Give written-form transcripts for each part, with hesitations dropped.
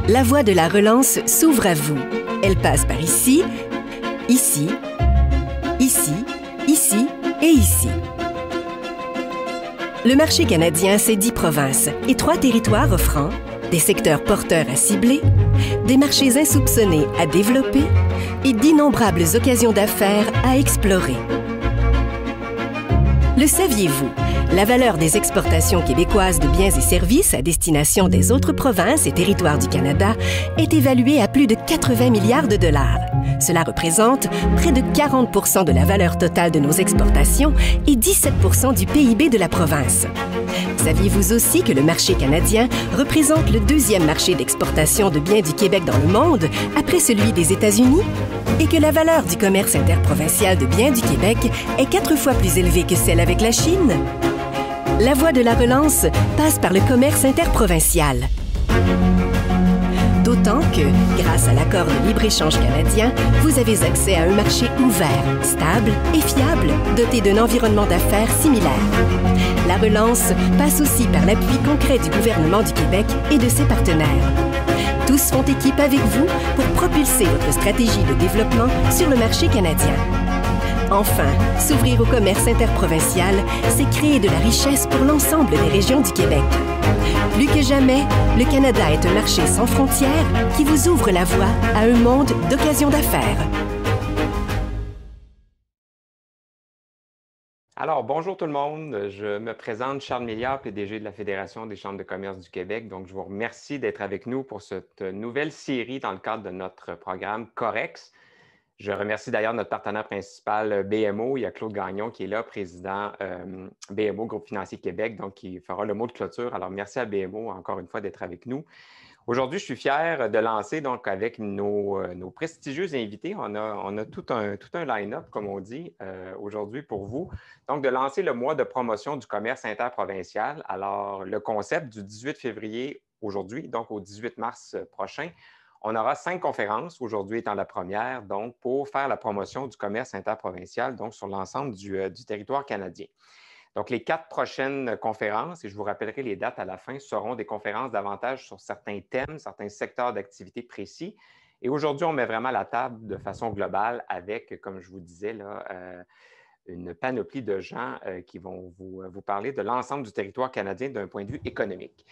La voie de la relance s'ouvre à vous. Elle passe par ici, ici, ici, ici et ici. Le marché canadien, c'est 10 provinces et 3 territoires offrant des secteurs porteurs à cibler, des marchés insoupçonnés à développer et d'innombrables occasions d'affaires à explorer. Le saviez-vous? La valeur des exportations québécoises de biens et services à destination des autres provinces et territoires du Canada est évaluée à plus de 80 milliards de dollars. Cela représente près de 40 % de la valeur totale de nos exportations et 17 % du PIB de la province. Saviez-vous aussi que le marché canadien représente le deuxième marché d'exportation de biens du Québec dans le monde, après celui des États-Unis? Et que la valeur du commerce interprovincial de biens du Québec est 4 fois plus élevée que celle avec la Chine? La voie de la relance passe par le commerce interprovincial. D'autant que, grâce à l'accord de libre-échange canadien, vous avez accès à un marché ouvert, stable et fiable, doté d'un environnement d'affaires similaire. La relance passe aussi par l'appui concret du gouvernement du Québec et de ses partenaires. Tous font équipe avec vous pour propulser votre stratégie de développement sur le marché canadien. Enfin, s'ouvrir au commerce interprovincial, c'est créer de la richesse pour l'ensemble des régions du Québec. Plus que jamais, le Canada est un marché sans frontières qui vous ouvre la voie à un monde d'occasions d'affaires. Alors, bonjour tout le monde. Je me présente Charles Milliard, PDG de la Fédération des chambres de commerce du Québec. Donc, je vous remercie d'être avec nous pour cette nouvelle série dans le cadre de notre programme Corex. Je remercie d'ailleurs notre partenaire principal BMO. Il y a Claude Gagnon qui est là, président BMO Groupe Financier Québec, donc qui fera le mot de clôture. Alors, merci à BMO encore une fois d'être avec nous. Aujourd'hui, je suis fier de lancer donc avec nos prestigieux invités. On a tout un line-up, comme on dit, aujourd'hui pour vous. Donc, de lancer le mois de promotion du commerce interprovincial. Alors, le concept du 18 février aujourd'hui, donc au 18 mars prochain, on aura 5 conférences, aujourd'hui étant la première, donc pour faire la promotion du commerce interprovincial, donc sur l'ensemble du territoire canadien. Donc, les 4 prochaines conférences, et je vous rappellerai les dates à la fin, seront des conférences davantage sur certains thèmes, certains secteurs d'activité précis. Et aujourd'hui, on met vraiment la table de façon globale avec, comme je vous disais, là, une panoplie de gens qui vont vous parler de l'ensemble du territoire canadien d'un point de vue économique.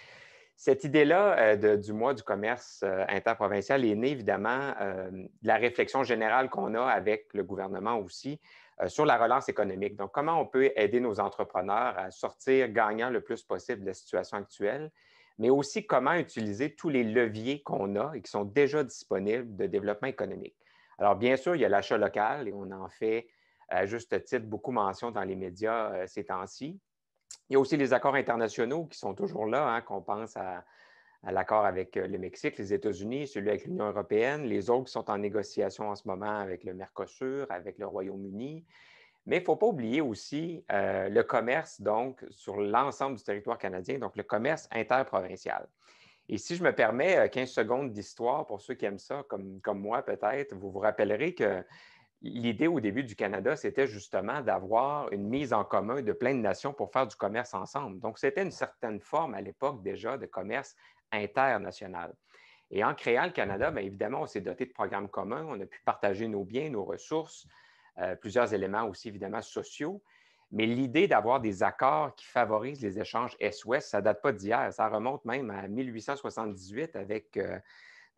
Cette idée-là du mois du commerce interprovincial est née évidemment de la réflexion générale qu'on a avec le gouvernement aussi sur la relance économique. Donc, comment on peut aider nos entrepreneurs à sortir gagnant le plus possible de la situation actuelle, mais aussi comment utiliser tous les leviers qu'on a et qui sont déjà disponibles de développement économique. Alors, bien sûr, il y a l'achat local et on en fait à juste titre beaucoup mention dans les médias ces temps-ci. Il y a aussi les accords internationaux qui sont toujours là, hein, qu'on pense à l'accord avec le Mexique, les États-Unis, celui avec l'Union européenne, les autres qui sont en négociation en ce moment avec le Mercosur, avec le Royaume-Uni. Mais il ne faut pas oublier aussi le commerce, donc, sur l'ensemble du territoire canadien, donc le commerce interprovincial. Et si je me permets 15 secondes d'histoire pour ceux qui aiment ça, comme moi peut-être, vous vous rappellerez que l'idée au début du Canada, c'était justement d'avoir une mise en commun de plein de nations pour faire du commerce ensemble. Donc, c'était une certaine forme à l'époque déjà de commerce international. Et en créant le Canada, bien évidemment, on s'est doté de programmes communs, on a pu partager nos biens, nos ressources, plusieurs éléments aussi évidemment sociaux. Mais l'idée d'avoir des accords qui favorisent les échanges Est-Ouest, ça ne date pas d'hier, ça remonte même à 1878 avec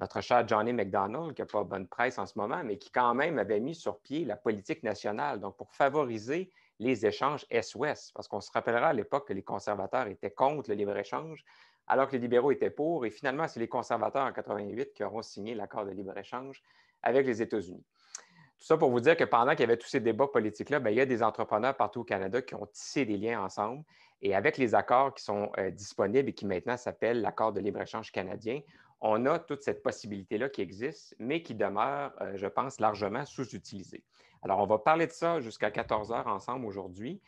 notre cher Johnny MacDonald, qui n'a pas bonne presse en ce moment, mais qui quand même avait mis sur pied la politique nationale, donc pour favoriser les échanges Est-Ouest, parce qu'on se rappellera à l'époque que les conservateurs étaient contre le libre-échange, alors que les libéraux étaient pour, et finalement, c'est les conservateurs en 88 qui auront signé l'accord de libre-échange avec les États-Unis. Tout ça pour vous dire que pendant qu'il y avait tous ces débats politiques-là, bien, il y a des entrepreneurs partout au Canada qui ont tissé des liens ensemble, et avec les accords qui sont disponibles et qui maintenant s'appellent l'accord de libre-échange canadien, on a toute cette possibilité-là qui existe, mais qui demeure, je pense, largement sous-utilisée. Alors, on va parler de ça jusqu'à 14 heures ensemble aujourd'hui.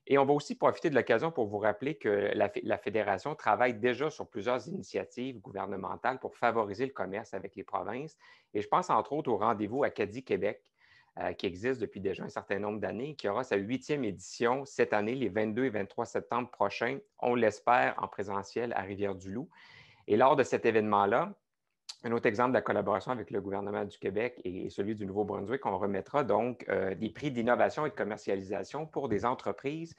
Et on va aussi profiter de l'occasion pour vous rappeler que la Fédération travaille déjà sur plusieurs initiatives gouvernementales pour favoriser le commerce avec les provinces. Et je pense entre autres au rendez-vous Acadie Québec, qui existe depuis déjà un certain nombre d'années, qui aura sa 8e édition cette année, les 22 et 23 septembre prochains. On l'espère en présentiel à Rivière-du-Loup. Et lors de cet événement-là, Un autre exemple de la collaboration avec le gouvernement du Québec et celui du Nouveau-Brunswick, on remettra donc des prix d'innovation et de commercialisation pour des entreprises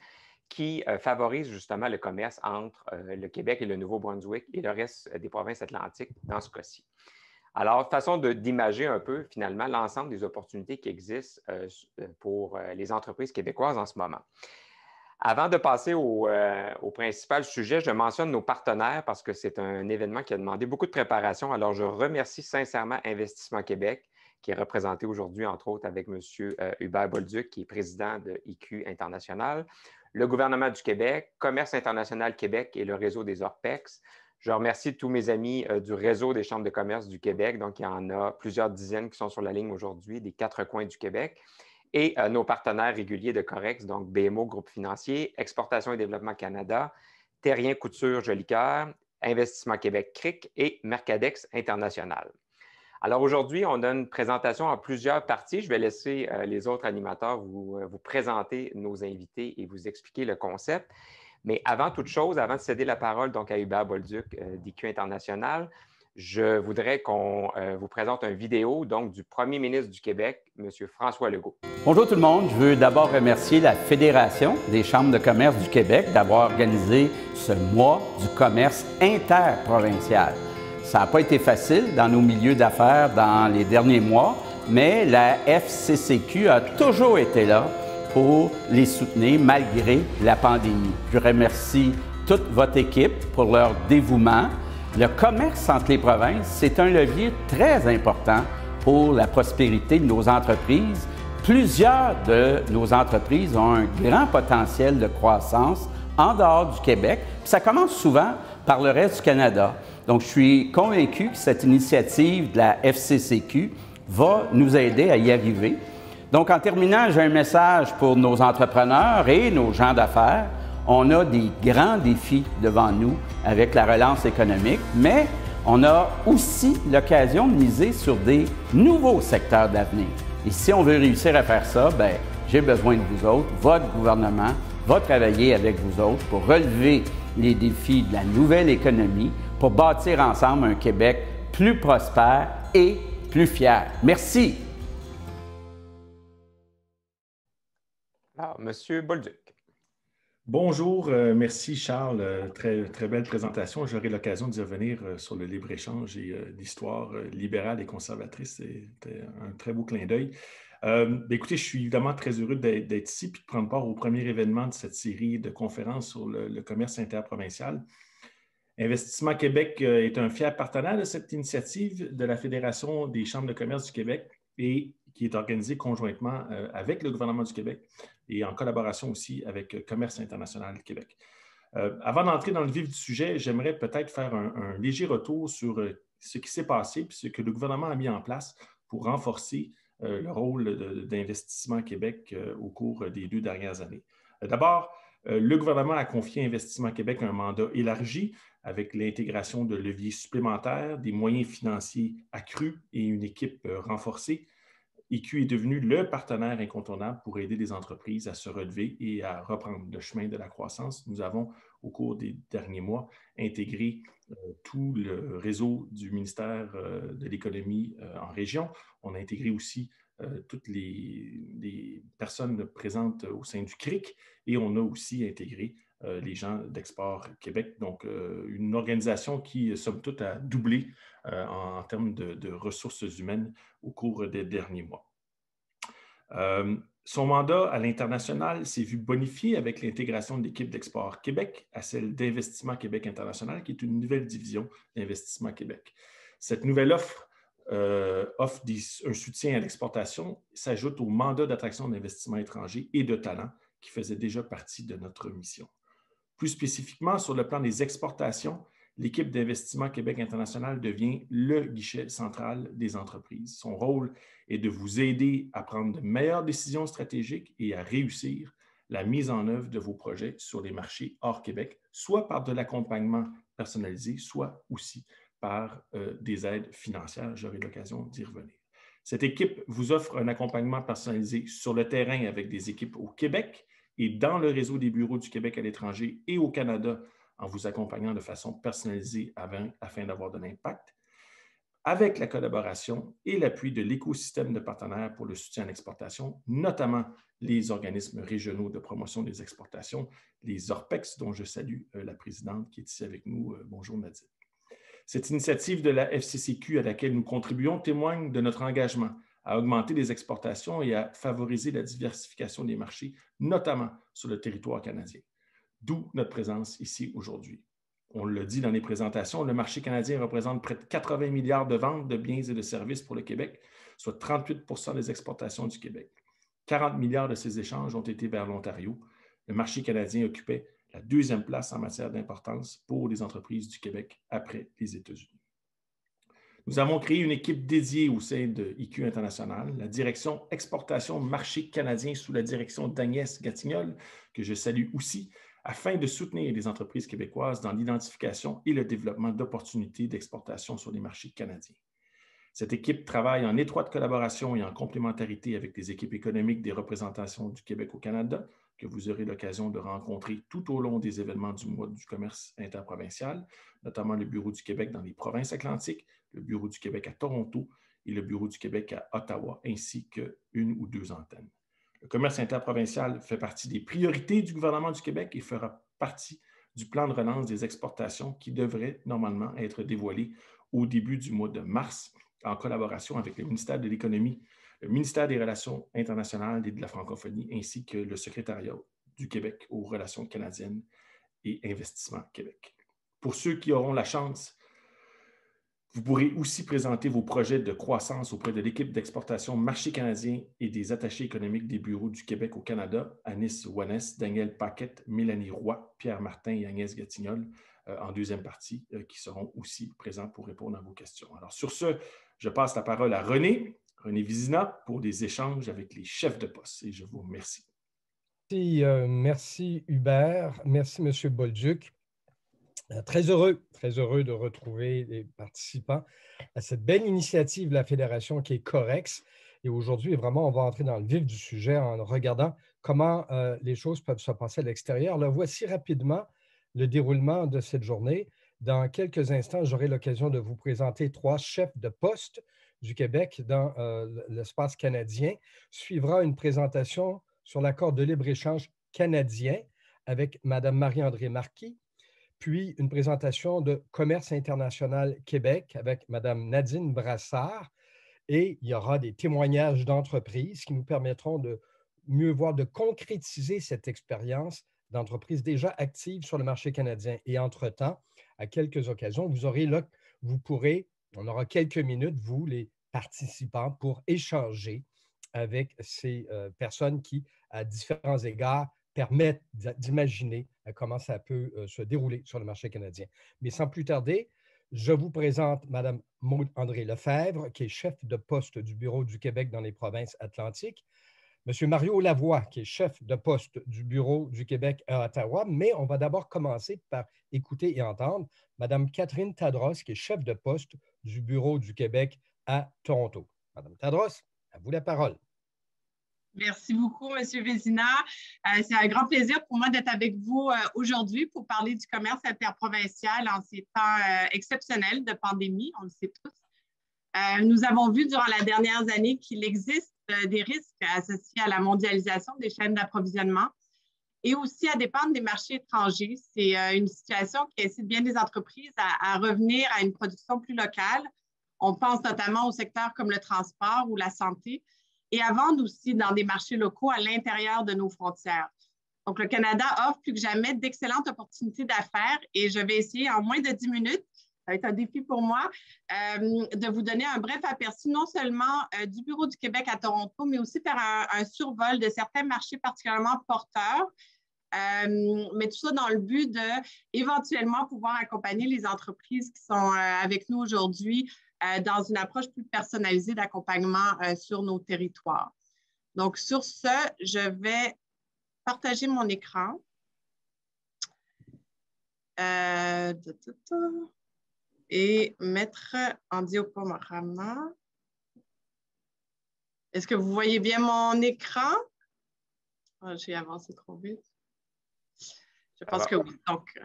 qui favorisent justement le commerce entre le Québec et le Nouveau-Brunswick et le reste des provinces atlantiques dans ce cas-ci. Alors, façon d'imager un peu finalement l'ensemble des opportunités qui existent pour les entreprises québécoises en ce moment. Avant de passer au principal sujet, je mentionne nos partenaires parce que c'est un événement qui a demandé beaucoup de préparation. Alors, je remercie sincèrement Investissement Québec, qui est représenté aujourd'hui, entre autres, avec M. Hubert Bolduc, qui est président de IQ International, le gouvernement du Québec, Commerce international Québec et le réseau des ORPEX. Je remercie tous mes amis du réseau des chambres de commerce du Québec. Donc, il y en a plusieurs dizaines qui sont sur la ligne aujourd'hui, des 4 coins du Québec. Et nos partenaires réguliers de Corex, donc BMO Groupe Financier, Exportation et Développement Canada, Terrien Couture Jolicoeur, Investissement Québec CRIC et Mercadex International. Alors aujourd'hui, on a une présentation en plusieurs parties. Je vais laisser les autres animateurs vous présenter nos invités et vous expliquer le concept. Mais avant toute chose, avant de céder la parole donc, à Hubert Bolduc d'IQ International, je voudrais qu'on vous présente une vidéo donc, du premier ministre du Québec, M. François Legault. Bonjour tout le monde. Je veux d'abord remercier la Fédération des chambres de commerce du Québec d'avoir organisé ce mois du commerce interprovincial. Ça n'a pas été facile dans nos milieux d'affaires dans les derniers mois, mais la FCCQ a toujours été là pour les soutenir malgré la pandémie. Je remercie toute votre équipe pour leur dévouement. Le commerce entre les provinces, c'est un levier très important pour la prospérité de nos entreprises. Plusieurs de nos entreprises ont un grand potentiel de croissance en dehors du Québec. Puis ça commence souvent par le reste du Canada. Donc, je suis convaincu que cette initiative de la FCCQ va nous aider à y arriver. Donc, en terminant, j'ai un message pour nos entrepreneurs et nos gens d'affaires. On a des grands défis devant nous avec la relance économique, mais on a aussi l'occasion de miser sur des nouveaux secteurs d'avenir. Et si on veut réussir à faire ça, bien, j'ai besoin de vous autres. Votre gouvernement va travailler avec vous autres pour relever les défis de la nouvelle économie, pour bâtir ensemble un Québec plus prospère et plus fier. Merci. Alors, M. Bolduc. Bonjour, merci Charles. Très belle présentation. J'aurai l'occasion d'y revenir sur le libre-échange et l'histoire libérale et conservatrice. C'était un très beau clin d'œil. Écoutez, je suis évidemment très heureux d'être ici et de prendre part au premier événement de cette série de conférences sur le commerce interprovincial. Investissement Québec est un fier partenaire de cette initiative de la Fédération des chambres de commerce du Québec et qui est organisée conjointement avec le gouvernement du Québec et en collaboration aussi avec Commerce international Québec. Avant d'entrer dans le vif du sujet, j'aimerais peut-être faire un léger retour sur ce qui s'est passé et ce que le gouvernement a mis en place pour renforcer le rôle d'Investissement Québec au cours des 2 dernières années. D'abord, le gouvernement a confié à Investissement Québec un mandat élargi avec l'intégration de leviers supplémentaires, des moyens financiers accrus et une équipe renforcée. IQ est devenu le partenaire incontournable pour aider les entreprises à se relever et à reprendre le chemin de la croissance. Nous avons, au cours des derniers mois, intégré tout le réseau du ministère de l'Économie en région. On a intégré aussi toutes les personnes présentes au sein du CRIC et on a aussi intégré les gens d'Export Québec. Donc, une organisation qui, somme toute, a doublé en termes de ressources humaines au cours des derniers mois. Son mandat à l'international s'est vu bonifié avec l'intégration de l'équipe d'Export Québec à celle d'Investissement Québec International, qui est une nouvelle division d'Investissement Québec. Cette nouvelle offre offre un soutien à l'exportation, s'ajoute au mandat d'attraction d'investissements étrangers et de talents qui faisait déjà partie de notre mission. Plus spécifiquement, sur le plan des exportations, l'équipe d'Investissement Québec International devient le guichet central des entreprises. Son rôle est de vous aider à prendre de meilleures décisions stratégiques et à réussir la mise en œuvre de vos projets sur les marchés hors Québec, soit par de l'accompagnement personnalisé, soit aussi par des aides financières. J'aurai l'occasion d'y revenir. Cette équipe vous offre un accompagnement personnalisé sur le terrain avec des équipes au Québec et dans le réseau des bureaux du Québec à l'étranger et au Canada en vous accompagnant de façon personnalisée afin d'avoir de l'impact. avec la collaboration et l'appui de l'écosystème de partenaires pour le soutien à l'exportation, notamment les organismes régionaux de promotion des exportations, les ORPEX, dont je salue la présidente qui est ici avec nous. Bonjour Nadine. Cette initiative de la FCCQ à laquelle nous contribuons témoigne de notre engagement à augmenter les exportations et à favoriser la diversification des marchés, notamment sur le territoire canadien. D'où notre présence ici aujourd'hui. On le dit dans les présentations, le marché canadien représente près de 80 milliards de ventes de biens et de services pour le Québec, soit 38 % des exportations du Québec. 40 milliards de ces échanges ont été vers l'Ontario. Le marché canadien occupait la deuxième place en matière d'importance pour les entreprises du Québec après les États-Unis. Nous avons créé une équipe dédiée au sein de IQ International, la direction exportation marché canadien sous la direction d'Agnès Gatignol, que je salue aussi, afin de soutenir les entreprises québécoises dans l'identification et le développement d'opportunités d'exportation sur les marchés canadiens. Cette équipe travaille en étroite collaboration et en complémentarité avec les équipes économiques des représentations du Québec au Canada, que vous aurez l'occasion de rencontrer tout au long des événements du mois du commerce interprovincial, notamment le Bureau du Québec dans les provinces atlantiques, le Bureau du Québec à Toronto et le Bureau du Québec à Ottawa, ainsi qu'une ou deux antennes. Le commerce interprovincial fait partie des priorités du gouvernement du Québec et fera partie du plan de relance des exportations qui devrait normalement être dévoilé au début du mois de mars en collaboration avec le ministère de l'Économie, le ministère des Relations internationales et de la francophonie, ainsi que le secrétariat du Québec aux relations canadiennes et Investissement Québec. Pour ceux qui auront la chance, vous pourrez aussi présenter vos projets de croissance auprès de l'équipe d'exportation marché canadien et des attachés économiques des bureaux du Québec au Canada, Anis Wannes, Daniel Paquette, Mélanie Roy, Pierre Martin et Agnès Gatignol, en deuxième partie, qui seront aussi présents pour répondre à vos questions. Alors, sur ce, je passe la parole à René Vizina, pour des échanges avec les chefs de poste. Et je vous remercie. Merci Hubert. Merci M. Bolduc. Très heureux de retrouver les participants à cette belle initiative de la Fédération qui est Corex. Et aujourd'hui, vraiment, on va entrer dans le vif du sujet en regardant comment les choses peuvent se passer à l'extérieur. Là, voici rapidement le déroulement de cette journée. Dans quelques instants, j'aurai l'occasion de vous présenter 3 chefs de poste du Québec dans l'espace canadien. Suivra une présentation sur l'accord de libre-échange canadien avec Mme Marie-André Marquis, puis une présentation de Commerce international Québec avec Mme Nadine Brassard. Et il y aura des témoignages d'entreprises qui nous permettront de mieux voir, de concrétiser cette expérience d'entreprises déjà actives sur le marché canadien. Et entre-temps, à quelques occasions, on aura quelques minutes, vous, les participants, pour échanger avec ces personnes qui, à différents égards, permettent d'imaginer comment ça peut se dérouler sur le marché canadien. Mais sans plus tarder, je vous présente Mme Maude André Lefebvre, qui est chef de poste du Bureau du Québec dans les provinces atlantiques, M. Mario Lavoie, qui est chef de poste du Bureau du Québec à Ottawa, mais on va d'abord commencer par écouter et entendre Mme Catherine Tadros, qui est chef de poste du Bureau du Québec à Toronto. Mme Tadros, à vous la parole. Merci beaucoup, M. Vézina. C'est un grand plaisir pour moi d'être avec vous aujourd'hui pour parler du commerce interprovincial en ces temps exceptionnels de pandémie, on le sait tous. Nous avons vu durant les dernières années qu'il existe des risques associés à la mondialisation des chaînes d'approvisionnement et aussi à dépendre des marchés étrangers. C'est une situation qui incite bien des entreprises à revenir à une production plus locale. On pense notamment au secteur comme le transport ou la santé, et à vendre aussi dans des marchés locaux à l'intérieur de nos frontières. Donc, le Canada offre plus que jamais d'excellentes opportunités d'affaires et je vais essayer en moins de 10 minutes, ça va être un défi pour moi, de vous donner un bref aperçu non seulement du Bureau du Québec à Toronto, mais aussi faire un survol de certains marchés particulièrement porteurs, mais tout ça dans le but d'éventuellement pouvoir accompagner les entreprises qui sont avec nous aujourd'hui dans une approche plus personnalisée d'accompagnement sur nos territoires. Donc, sur ce, je vais partager mon écran. Et mettre en diaporama. Est-ce que vous voyez bien mon écran? Oh, j'ai avancé trop vite. Je pense que oui. Donc,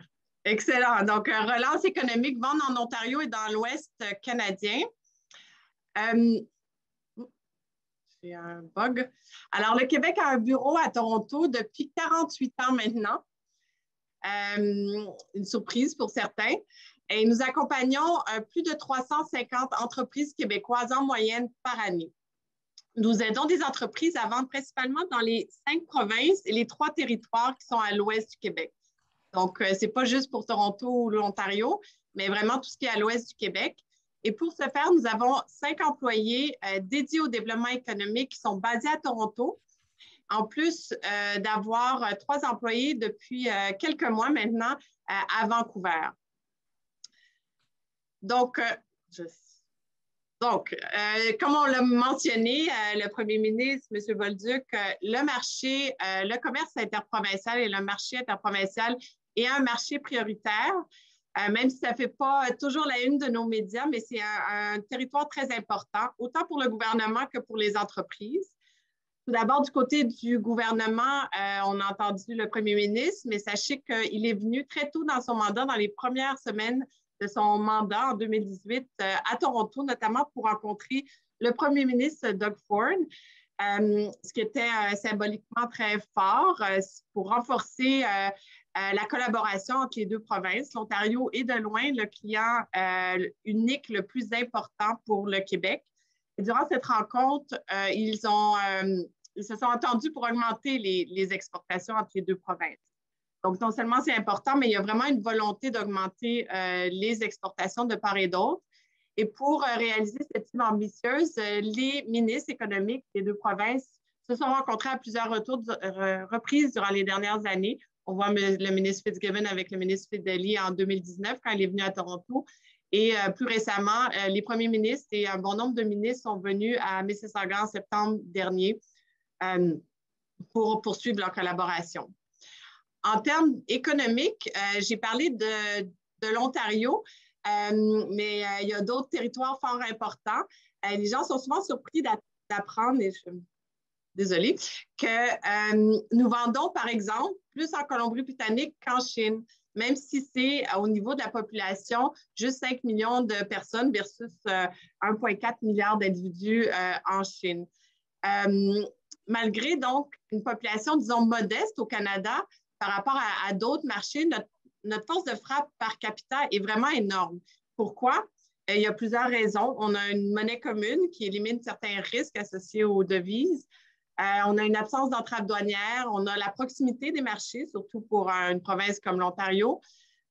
excellent. Donc, relance économique, vente en Ontario et dans l'Ouest canadien. J'ai un bug. Alors, le Québec a un bureau à Toronto depuis 48 ans maintenant. Une surprise pour certains. Et nous accompagnons plus de 350 entreprises québécoises en moyenne par année. Nous aidons des entreprises à vendre principalement dans les 5 provinces et les 3 territoires qui sont à l'ouest du Québec. Donc, ce n'est pas juste pour Toronto ou l'Ontario, mais vraiment tout ce qui est à l'ouest du Québec. Et pour ce faire, nous avons 5 employés dédiés au développement économique qui sont basés à Toronto, en plus d'avoir 3 employés depuis quelques mois maintenant à Vancouver. Donc, comme on l'a mentionné, le premier ministre, M. Bolduc, le commerce interprovincial et le marché interprovincial est un marché prioritaire, même si ça ne fait pas toujours la une de nos médias, mais c'est un territoire très important, autant pour le gouvernement que pour les entreprises. Tout d'abord, du côté du gouvernement, on a entendu le premier ministre, mais sachez qu'il est venu très tôt dans son mandat, dans les premières semaines de son mandat en 2018 à Toronto, notamment pour rencontrer le premier ministre Doug Ford, ce qui était symboliquement très fort pour renforcer la collaboration entre les 2 provinces. L'Ontario est de loin le client unique le plus important pour le Québec. Et durant cette rencontre, ils se sont entendus pour augmenter les exportations entre les 2 provinces. Donc, non seulement c'est important, mais il y a vraiment une volonté d'augmenter les exportations de part et d'autre. Et pour réaliser cette cible ambitieuse, les ministres économiques des 2 provinces se sont rencontrés à plusieurs reprises durant les dernières années. On voit le ministre Fitzgibbon avec le ministre Fedeli en 2019 quand il est venu à Toronto. Et plus récemment, les premiers ministres et un bon nombre de ministres sont venus à Mississauga en septembre dernier pour poursuivre leur collaboration. En termes économiques, j'ai parlé de l'Ontario, mais il y a d'autres territoires fort importants. Les gens sont souvent surpris d'apprendre, désolée, que nous vendons, par exemple, plus en Colombie-Britannique qu'en Chine, même si c'est au niveau de la population, juste 5 millions de personnes versus 1,4 milliard d'individus en Chine. Malgré donc une population, disons, modeste au Canada, par rapport à d'autres marchés, notre force de frappe par capita est vraiment énorme. Pourquoi? Il y a plusieurs raisons. On a une monnaie commune qui élimine certains risques associés aux devises. On a une absence d'entrave douanière. On a la proximité des marchés, surtout pour une province comme l'Ontario.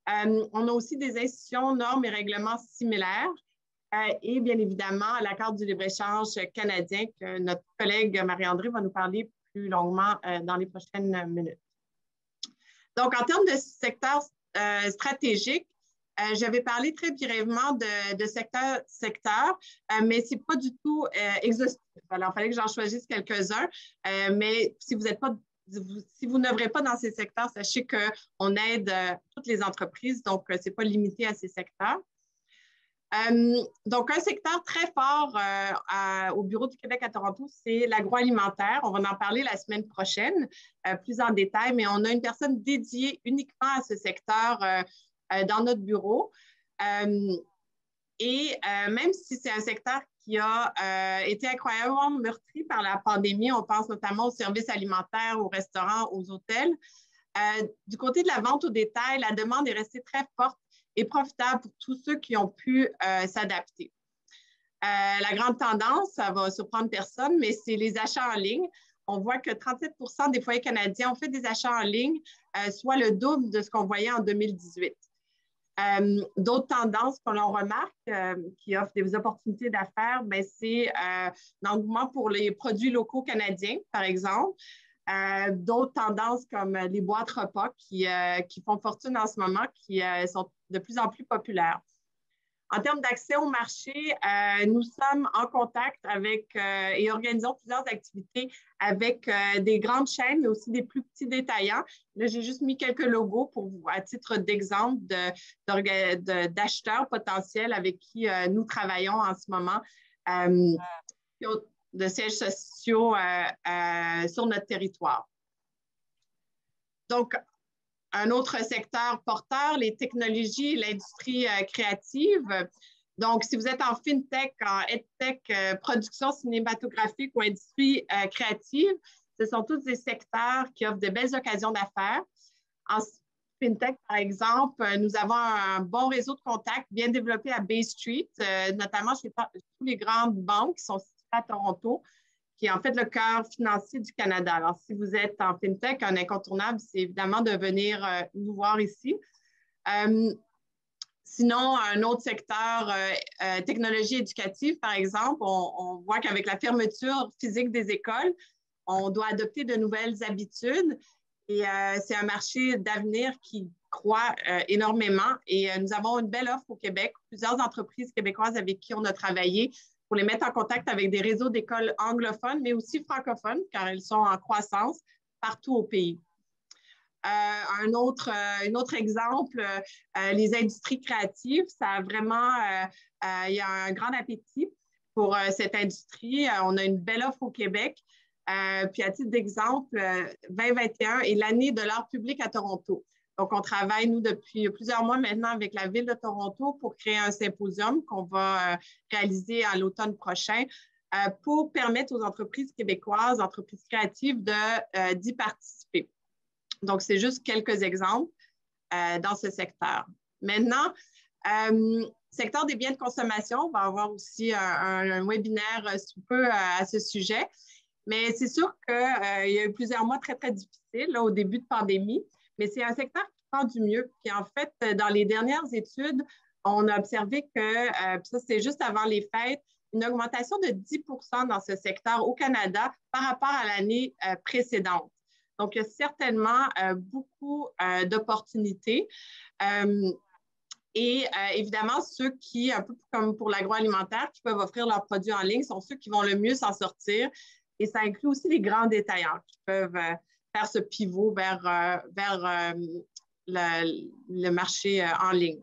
On a aussi des institutions, normes et règlements similaires. Et bien évidemment, l'accord du libre-échange canadien que notre collègue Marie-André va nous parler plus longuement dans les prochaines minutes. Donc, en termes de secteurs stratégiques, j'avais parlé très brièvement de secteur, mais ce n'est pas du tout exhaustif. Alors, il fallait que j'en choisisse quelques-uns, mais si vous n'œuvrez pas dans ces secteurs, sachez qu'on aide toutes les entreprises, donc ce n'est pas limité à ces secteurs. Donc, un secteur très fort au Bureau du Québec à Toronto, c'est l'agroalimentaire. On va en parler la semaine prochaine, plus en détail, mais on a une personne dédiée uniquement à ce secteur dans notre bureau. Et même si c'est un secteur qui a été incroyablement meurtri par la pandémie, on pense notamment aux services alimentaires, aux restaurants, aux hôtels. Du côté de la vente au détail, la demande est restée très forte et profitable pour tous ceux qui ont pu s'adapter. La grande tendance, ça va surprendre personne, mais c'est les achats en ligne. On voit que 37% des foyers canadiens ont fait des achats en ligne, soit le double de ce qu'on voyait en 2018. D'autres tendances que l'on remarque qui offrent des opportunités d'affaires, c'est l'engouement pour les produits locaux canadiens, par exemple. D'autres tendances comme les boîtes repas qui font fortune en ce moment, qui sont de plus en plus populaires. En termes d'accès au marché, nous sommes en contact avec et organisons plusieurs activités avec des grandes chaînes, mais aussi des plus petits détaillants. Là, j'ai juste mis quelques logos pour vous, à titre d'exemple d'acheteurs potentiels avec qui nous travaillons en ce moment, de sièges sociaux sur notre territoire. Donc, un autre secteur porteur, les technologies et l'industrie créative. Donc, si vous êtes en FinTech, en EdTech, production cinématographique ou industrie créative, ce sont tous des secteurs qui offrent de belles occasions d'affaires. En FinTech, par exemple, nous avons un bon réseau de contacts bien développé à Bay Street, notamment chez tous les grandes banques qui sont situées à Toronto, qui est en fait le cœur financier du Canada. Alors, si vous êtes en FinTech, un incontournable, c'est évidemment de venir nous voir ici. Sinon, un autre secteur, technologie éducative, par exemple, on voit qu'avec la fermeture physique des écoles, on doit adopter de nouvelles habitudes et c'est un marché d'avenir qui croît énormément et nous avons une belle offre au Québec, plusieurs entreprises québécoises avec qui on a travaillé pour les mettre en contact avec des réseaux d'écoles anglophones, mais aussi francophones, car elles sont en croissance partout au pays. Un autre exemple, les industries créatives, ça a vraiment, il y a un grand appétit pour cette industrie. On a une belle offre au Québec. Puis à titre d'exemple, 2021 est l'année de l'art public à Toronto. Donc, on travaille, nous, depuis plusieurs mois maintenant avec la Ville de Toronto pour créer un symposium qu'on va réaliser à l'automne prochain pour permettre aux entreprises québécoises, entreprises créatives d'y participer. Donc, c'est juste quelques exemples dans ce secteur. Maintenant, secteur des biens de consommation, on va avoir aussi un webinaire sous peu à ce sujet. Mais c'est sûr qu'il y a eu plusieurs mois très, très difficiles là, au début de pandémie, mais c'est un secteur qui prend du mieux. Puis en fait, dans les dernières études, on a observé que, ça c'était juste avant les fêtes, une augmentation de 10 % dans ce secteur au Canada par rapport à l'année précédente. Donc, il y a certainement beaucoup d'opportunités. Et évidemment, ceux qui, un peu comme pour l'agroalimentaire, qui peuvent offrir leurs produits en ligne, sont ceux qui vont le mieux s'en sortir. Et ça inclut aussi les grands détaillants qui peuvent faire ce pivot vers le marché en ligne.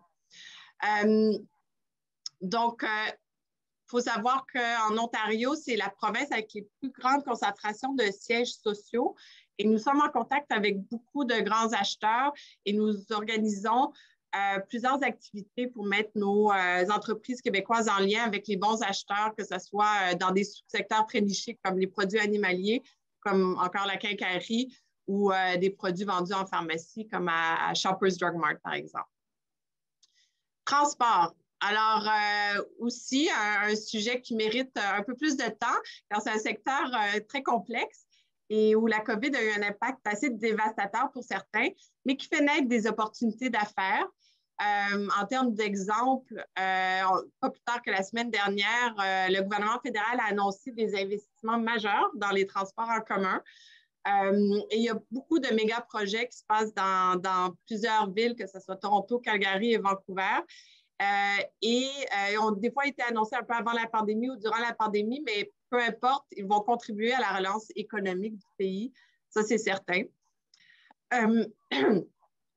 Donc, il faut savoir qu'en Ontario, c'est la province avec les plus grandes concentrations de sièges sociaux. Et nous sommes en contact avec beaucoup de grands acheteurs et nous organisons plusieurs activités pour mettre nos entreprises québécoises en lien avec les bons acheteurs, que ce soit dans des sous-secteurs très nichés comme les produits animaliers, comme encore la quincaillerie ou des produits vendus en pharmacie comme à Shoppers Drug Mart, par exemple. Transport. Alors, aussi, un sujet qui mérite un peu plus de temps, car c'est un secteur très complexe et où la COVID a eu un impact assez dévastateur pour certains, mais qui fait naître des opportunités d'affaires. En termes d'exemple, pas plus tard que la semaine dernière, le gouvernement fédéral a annoncé des investissements majeurs dans les transports en commun. Et il y a beaucoup de méga projets qui se passent dans plusieurs villes, que ce soit Toronto, Calgary et Vancouver. Ont des fois été annoncés un peu avant la pandémie ou durant la pandémie, mais peu importe, ils vont contribuer à la relance économique du pays. Ça, c'est certain.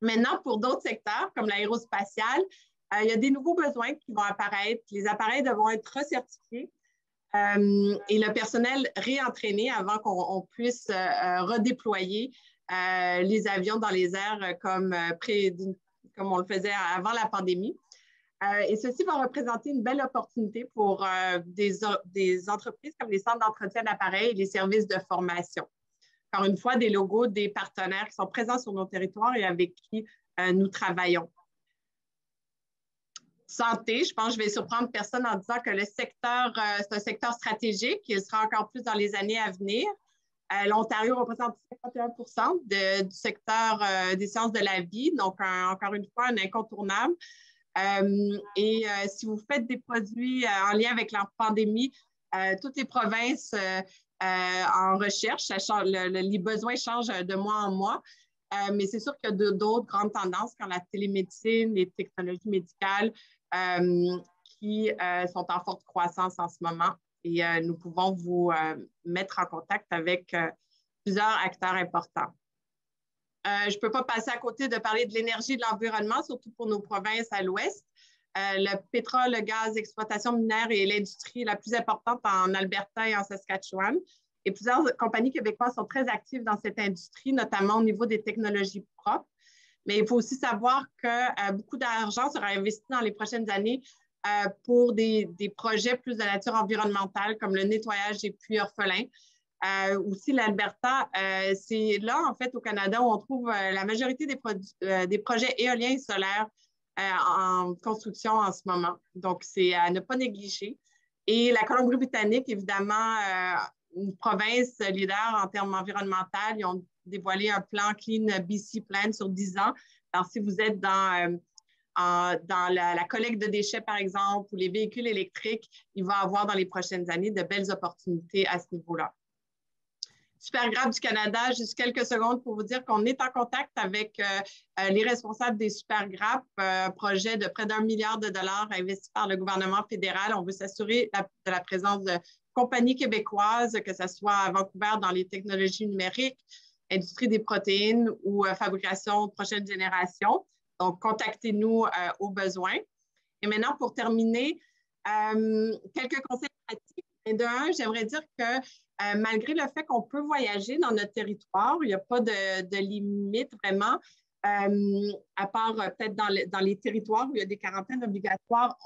Maintenant, pour d'autres secteurs, comme l'aérospatiale, il y a des nouveaux besoins qui vont apparaître. Les appareils devront être recertifiés et le personnel réentraîné avant qu'on puisse redéployer les avions dans les airs comme on le faisait avant la pandémie. Et ceci va représenter une belle opportunité pour des entreprises comme les centres d'entretien d'appareils et les services de formation. Encore une fois, des logos, des partenaires qui sont présents sur nos territoires et avec qui nous travaillons. Santé, je pense que je vais surprendre personne en disant que le secteur, c'est un secteur stratégique, il sera encore plus dans les années à venir. L'Ontario représente 51 % du secteur des sciences de la vie, donc encore une fois, un incontournable. Si vous faites des produits en lien avec la pandémie, toutes les provinces en recherche, les besoins changent de mois en mois, mais c'est sûr qu'il y a d'autres grandes tendances comme la télémédecine, les technologies médicales qui sont en forte croissance en ce moment et nous pouvons vous mettre en contact avec plusieurs acteurs importants. Je ne peux pas passer à côté de parler de l'énergie et de l'environnement, surtout pour nos provinces à l'ouest. Le pétrole, le gaz, l'exploitation minière est l'industrie la plus importante en Alberta et en Saskatchewan. Et plusieurs compagnies québécoises sont très actives dans cette industrie, notamment au niveau des technologies propres. Mais il faut aussi savoir que beaucoup d'argent sera investi dans les prochaines années pour des projets plus de nature environnementale, comme le nettoyage des puits orphelins. Aussi, l'Alberta, c'est là, en fait, au Canada, où on trouve la majorité des projets éoliens et solaires en construction en ce moment. Donc, c'est à ne pas négliger. Et la Colombie-Britannique, évidemment, une province leader en termes environnementaux, ils ont dévoilé un plan Clean BC Plan sur 10 ans. Alors, si vous êtes dans la collecte de déchets, par exemple, ou les véhicules électriques, il va y avoir dans les prochaines années de belles opportunités à ce niveau-là. Supergraph du Canada, juste quelques secondes pour vous dire qu'on est en contact avec les responsables des Supergraph, un projet de près d'1 milliard de dollars investi par le gouvernement fédéral. On veut s'assurer de la présence de compagnies québécoises, que ce soit à Vancouver dans les technologies numériques, industrie des protéines ou fabrication de prochaine génération. Donc, contactez-nous au besoin. Et maintenant, pour terminer, quelques conseils pratiques. D'un, j'aimerais dire que malgré le fait qu'on peut voyager dans notre territoire, il n'y a pas de limite vraiment, à part peut-être dans les territoires où il y a des quarantaines obligatoires,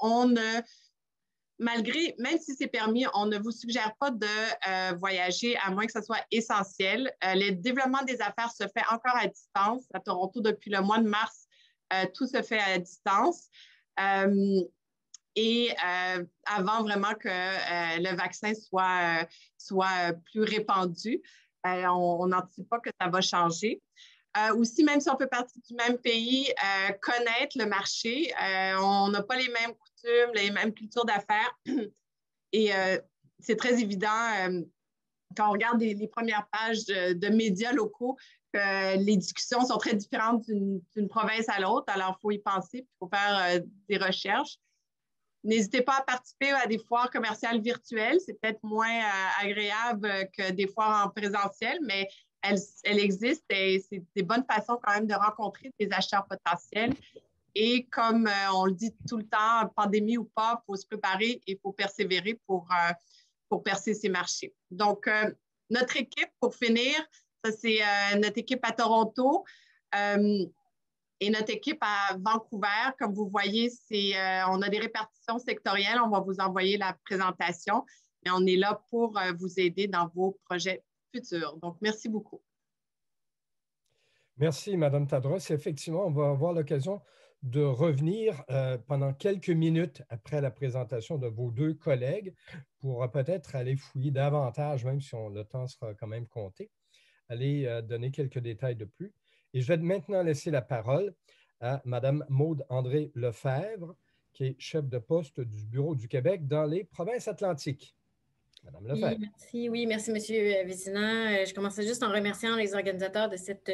même si c'est permis, on ne vous suggère pas de voyager à moins que ce soit essentiel. Le développement des affaires se fait encore à distance. À Toronto, depuis le mois de mars, tout se fait à distance. Avant vraiment que le vaccin soit plus répandu, on n'anticipe pas que ça va changer. Aussi, même si on fait partie du même pays, connaître le marché, on n'a pas les mêmes coutumes, les mêmes cultures d'affaires. Et c'est très évident quand on regarde les premières pages de médias locaux que les discussions sont très différentes d'une province à l'autre. Alors, il faut y penser, il faut faire des recherches. N'hésitez pas à participer à des foires commerciales virtuelles. C'est peut-être moins agréable que des foires en présentiel, mais elles existent et c'est des bonnes façons quand même de rencontrer des acheteurs potentiels. Et comme on le dit tout le temps, pandémie ou pas, il faut se préparer et il faut persévérer pour percer ces marchés. Donc, notre équipe, pour finir, ça c'est notre équipe à Toronto. Et notre équipe à Vancouver, comme vous voyez, on a des répartitions sectorielles. On va vous envoyer la présentation, mais on est là pour vous aider dans vos projets futurs. Donc, merci beaucoup. Merci, Mme Tadros. Effectivement, on va avoir l'occasion de revenir pendant quelques minutes après la présentation de vos deux collègues pour peut-être aller fouiller davantage, même si le temps sera quand même compté, aller donner quelques détails de plus. Et je vais maintenant laisser la parole à Mme Maude André Lefebvre, qui est chef de poste du Bureau du Québec dans les provinces atlantiques. Mme Lefebvre. Oui, merci, M. Vézina. Je commençais juste en remerciant les organisateurs de cette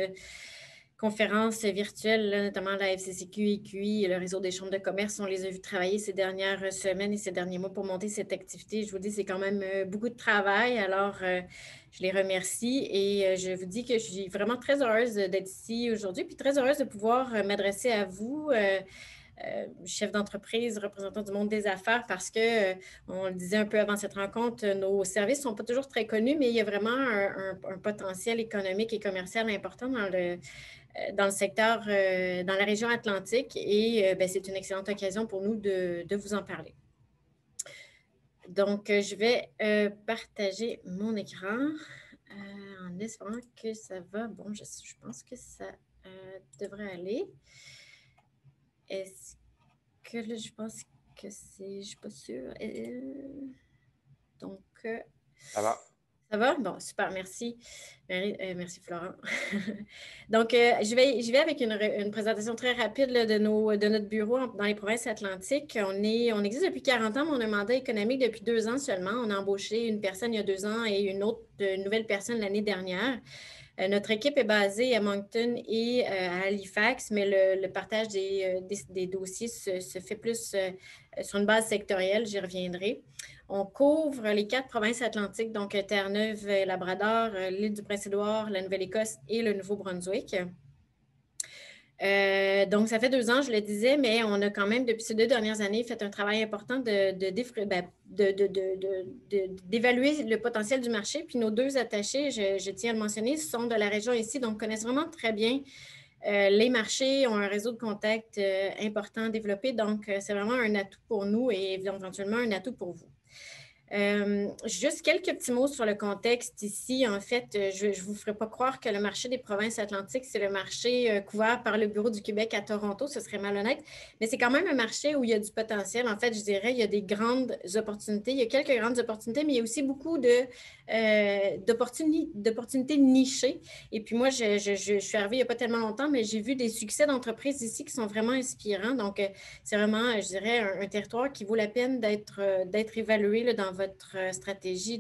conférence virtuelle, là, notamment la FCCQ et QI et le réseau des chambres de commerce. On les a vus travailler ces dernières semaines et ces derniers mois pour monter cette activité. Je vous dis, c'est quand même beaucoup de travail. Alors, je les remercie et je vous dis que je suis vraiment très heureuse d'être ici aujourd'hui, puis très heureuse de pouvoir m'adresser à vous, chef d'entreprise, représentant du monde des affaires, parce que, on le disait un peu avant cette rencontre, nos services ne sont pas toujours très connus, mais il y a vraiment un potentiel économique et commercial important dans le secteur, dans la région atlantique, et c'est une excellente occasion pour nous de vous en parler. Donc, je vais partager mon écran en espérant que ça va. Bon, je pense que ça devrait aller. Est-ce que là, je pense que c'est... Je ne suis pas sûre. Donc... Ça va. Ça va? Bon, super, merci. Merci, Florent. Donc, je vais avec une présentation très rapide là, de notre bureau dans les provinces atlantiques. On existe depuis 40 ans, mais on a un mandat économique depuis 2 ans seulement. On a embauché une personne il y a 2 ans et une nouvelle personne l'année dernière. Notre équipe est basée à Moncton et à Halifax, mais le partage des dossiers se fait plus sur une base sectorielle, j'y reviendrai. On couvre les 4 provinces atlantiques, donc Terre-Neuve, Labrador, l'île du Prince-Édouard, la Nouvelle-Écosse et le Nouveau-Brunswick. Donc, ça fait 2 ans, je le disais, mais on a quand même, depuis ces 2 dernières années, fait un travail important d'évaluer le potentiel du marché. Puis nos 2 attachés, je tiens à le mentionner, sont de la région ici, donc connaissent vraiment très bien Les marchés ont un réseau de contacts important développé, donc c'est vraiment un atout pour nous et éventuellement un atout pour vous. Juste quelques petits mots sur le contexte ici. En fait, je ne vous ferai pas croire que le marché des provinces atlantiques, c'est le marché couvert par le Bureau du Québec à Toronto. Ce serait malhonnête, mais c'est quand même un marché où il y a du potentiel. En fait, je dirais, il y a des grandes opportunités. Il y a quelques grandes opportunités, mais il y a aussi beaucoup d'opportunités nichées. Et puis moi, je suis arrivée il n'y a pas tellement longtemps, mais j'ai vu des succès d'entreprises ici qui sont vraiment inspirants. Donc, c'est vraiment, je dirais, un territoire qui vaut la peine d'être évalué là, dans votre stratégie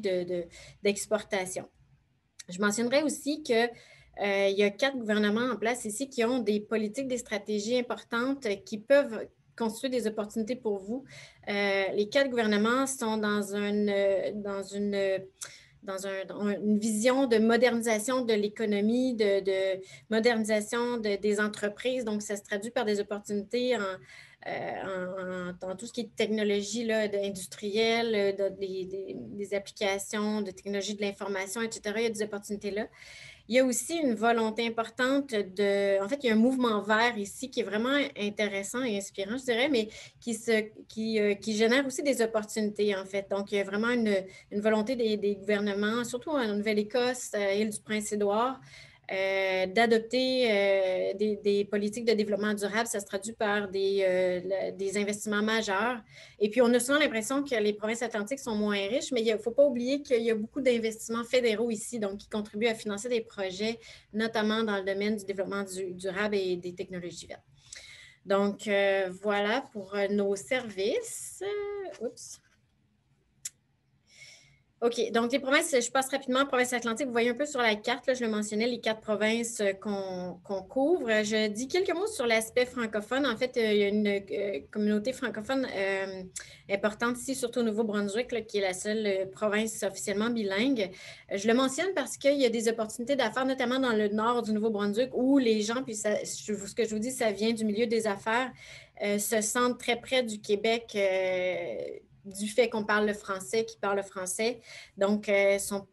d'exportation. Je mentionnerai aussi qu'il y a 4 gouvernements en place ici qui ont des politiques, des stratégies importantes qui peuvent constituer des opportunités pour vous. Les 4 gouvernements sont dans une vision de modernisation de l'économie, de modernisation des entreprises. Donc, ça se traduit par des opportunités dans tout ce qui est technologie là, industrielle, des applications de technologie de l'information, etc. Il y a des opportunités là. Il y a aussi une volonté importante en fait, il y a un mouvement vert ici qui est vraiment intéressant et inspirant, je dirais, mais qui génère aussi des opportunités, en fait. Donc, il y a vraiment une volonté des gouvernements, surtout en Nouvelle-Écosse, île du Prince-Édouard, d'adopter des politiques de développement durable. Ça se traduit par des investissements majeurs. Et puis, on a souvent l'impression que les provinces atlantiques sont moins riches, mais il ne faut pas oublier qu'il y a beaucoup d'investissements fédéraux ici, donc qui contribuent à financer des projets, notamment dans le domaine du développement durable et des technologies vertes. Donc, voilà pour nos services. Oups. OK, donc les provinces, je passe rapidement, provinces atlantiques, vous voyez un peu sur la carte, là, je le mentionnais, les 4 provinces qu'on couvre. Je dis quelques mots sur l'aspect francophone. En fait, il y a une communauté francophone importante ici, surtout au Nouveau-Brunswick, là, qui est la seule province officiellement bilingue. Je le mentionne parce qu'il y a des opportunités d'affaires, notamment dans le nord du Nouveau-Brunswick, où les gens, puis ce que je vous dis, ça vient du milieu des affaires, se sentent très près du Québec, du fait qu'on parle le français, qu'ils parlent le français. Donc, sont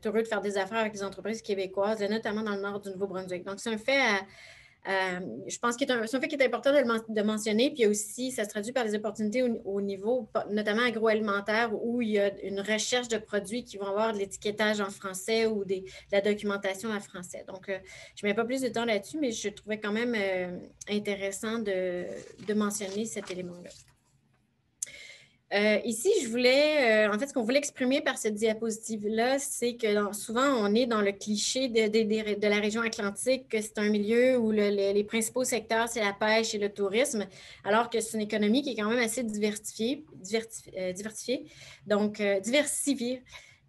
heureux de faire des affaires avec les entreprises québécoises, notamment dans le nord du Nouveau-Brunswick. Donc, c'est un fait je pense que c'est un fait qui est important de mentionner. Puis aussi, ça se traduit par des opportunités au niveau, notamment agroalimentaire, où il y a une recherche de produits qui vont avoir de l'étiquetage en français ou de la documentation en français. Donc, je ne mets pas plus de temps là-dessus, mais je trouvais quand même intéressant de mentionner cet élément-là. Ici, je voulais, en fait, ce qu'on voulait exprimer par cette diapositive-là, c'est que souvent, on est dans le cliché de la région atlantique, que c'est un milieu où les principaux secteurs, c'est la pêche et le tourisme, alors que c'est une économie qui est quand même assez diversifiée.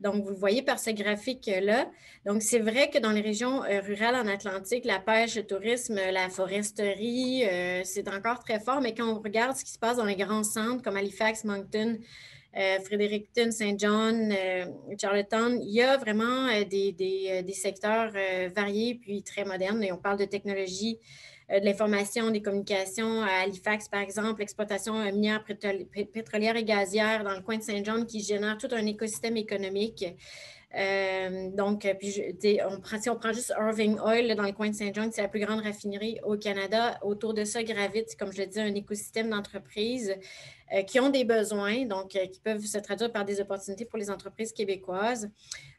Donc, vous le voyez par ce graphique-là. Donc, c'est vrai que dans les régions rurales en Atlantique, la pêche, le tourisme, la foresterie, c'est encore très fort. Mais quand on regarde ce qui se passe dans les grands centres comme Halifax, Moncton, Fredericton, Saint John, Charlottetown, il y a vraiment des secteurs variés puis très modernes. Et on parle de technologie, de l'information, des communications à Halifax, par exemple, l'exploitation minière, pétrolière et gazière dans le coin de Saint John qui génère tout un écosystème économique. Donc, puis, si on prend juste Irving Oil là, dans le coin de Saint John, c'est la plus grande raffinerie au Canada. Autour de ça gravite, comme je le disais, un écosystème d'entreprises qui ont des besoins, donc qui peuvent se traduire par des opportunités pour les entreprises québécoises.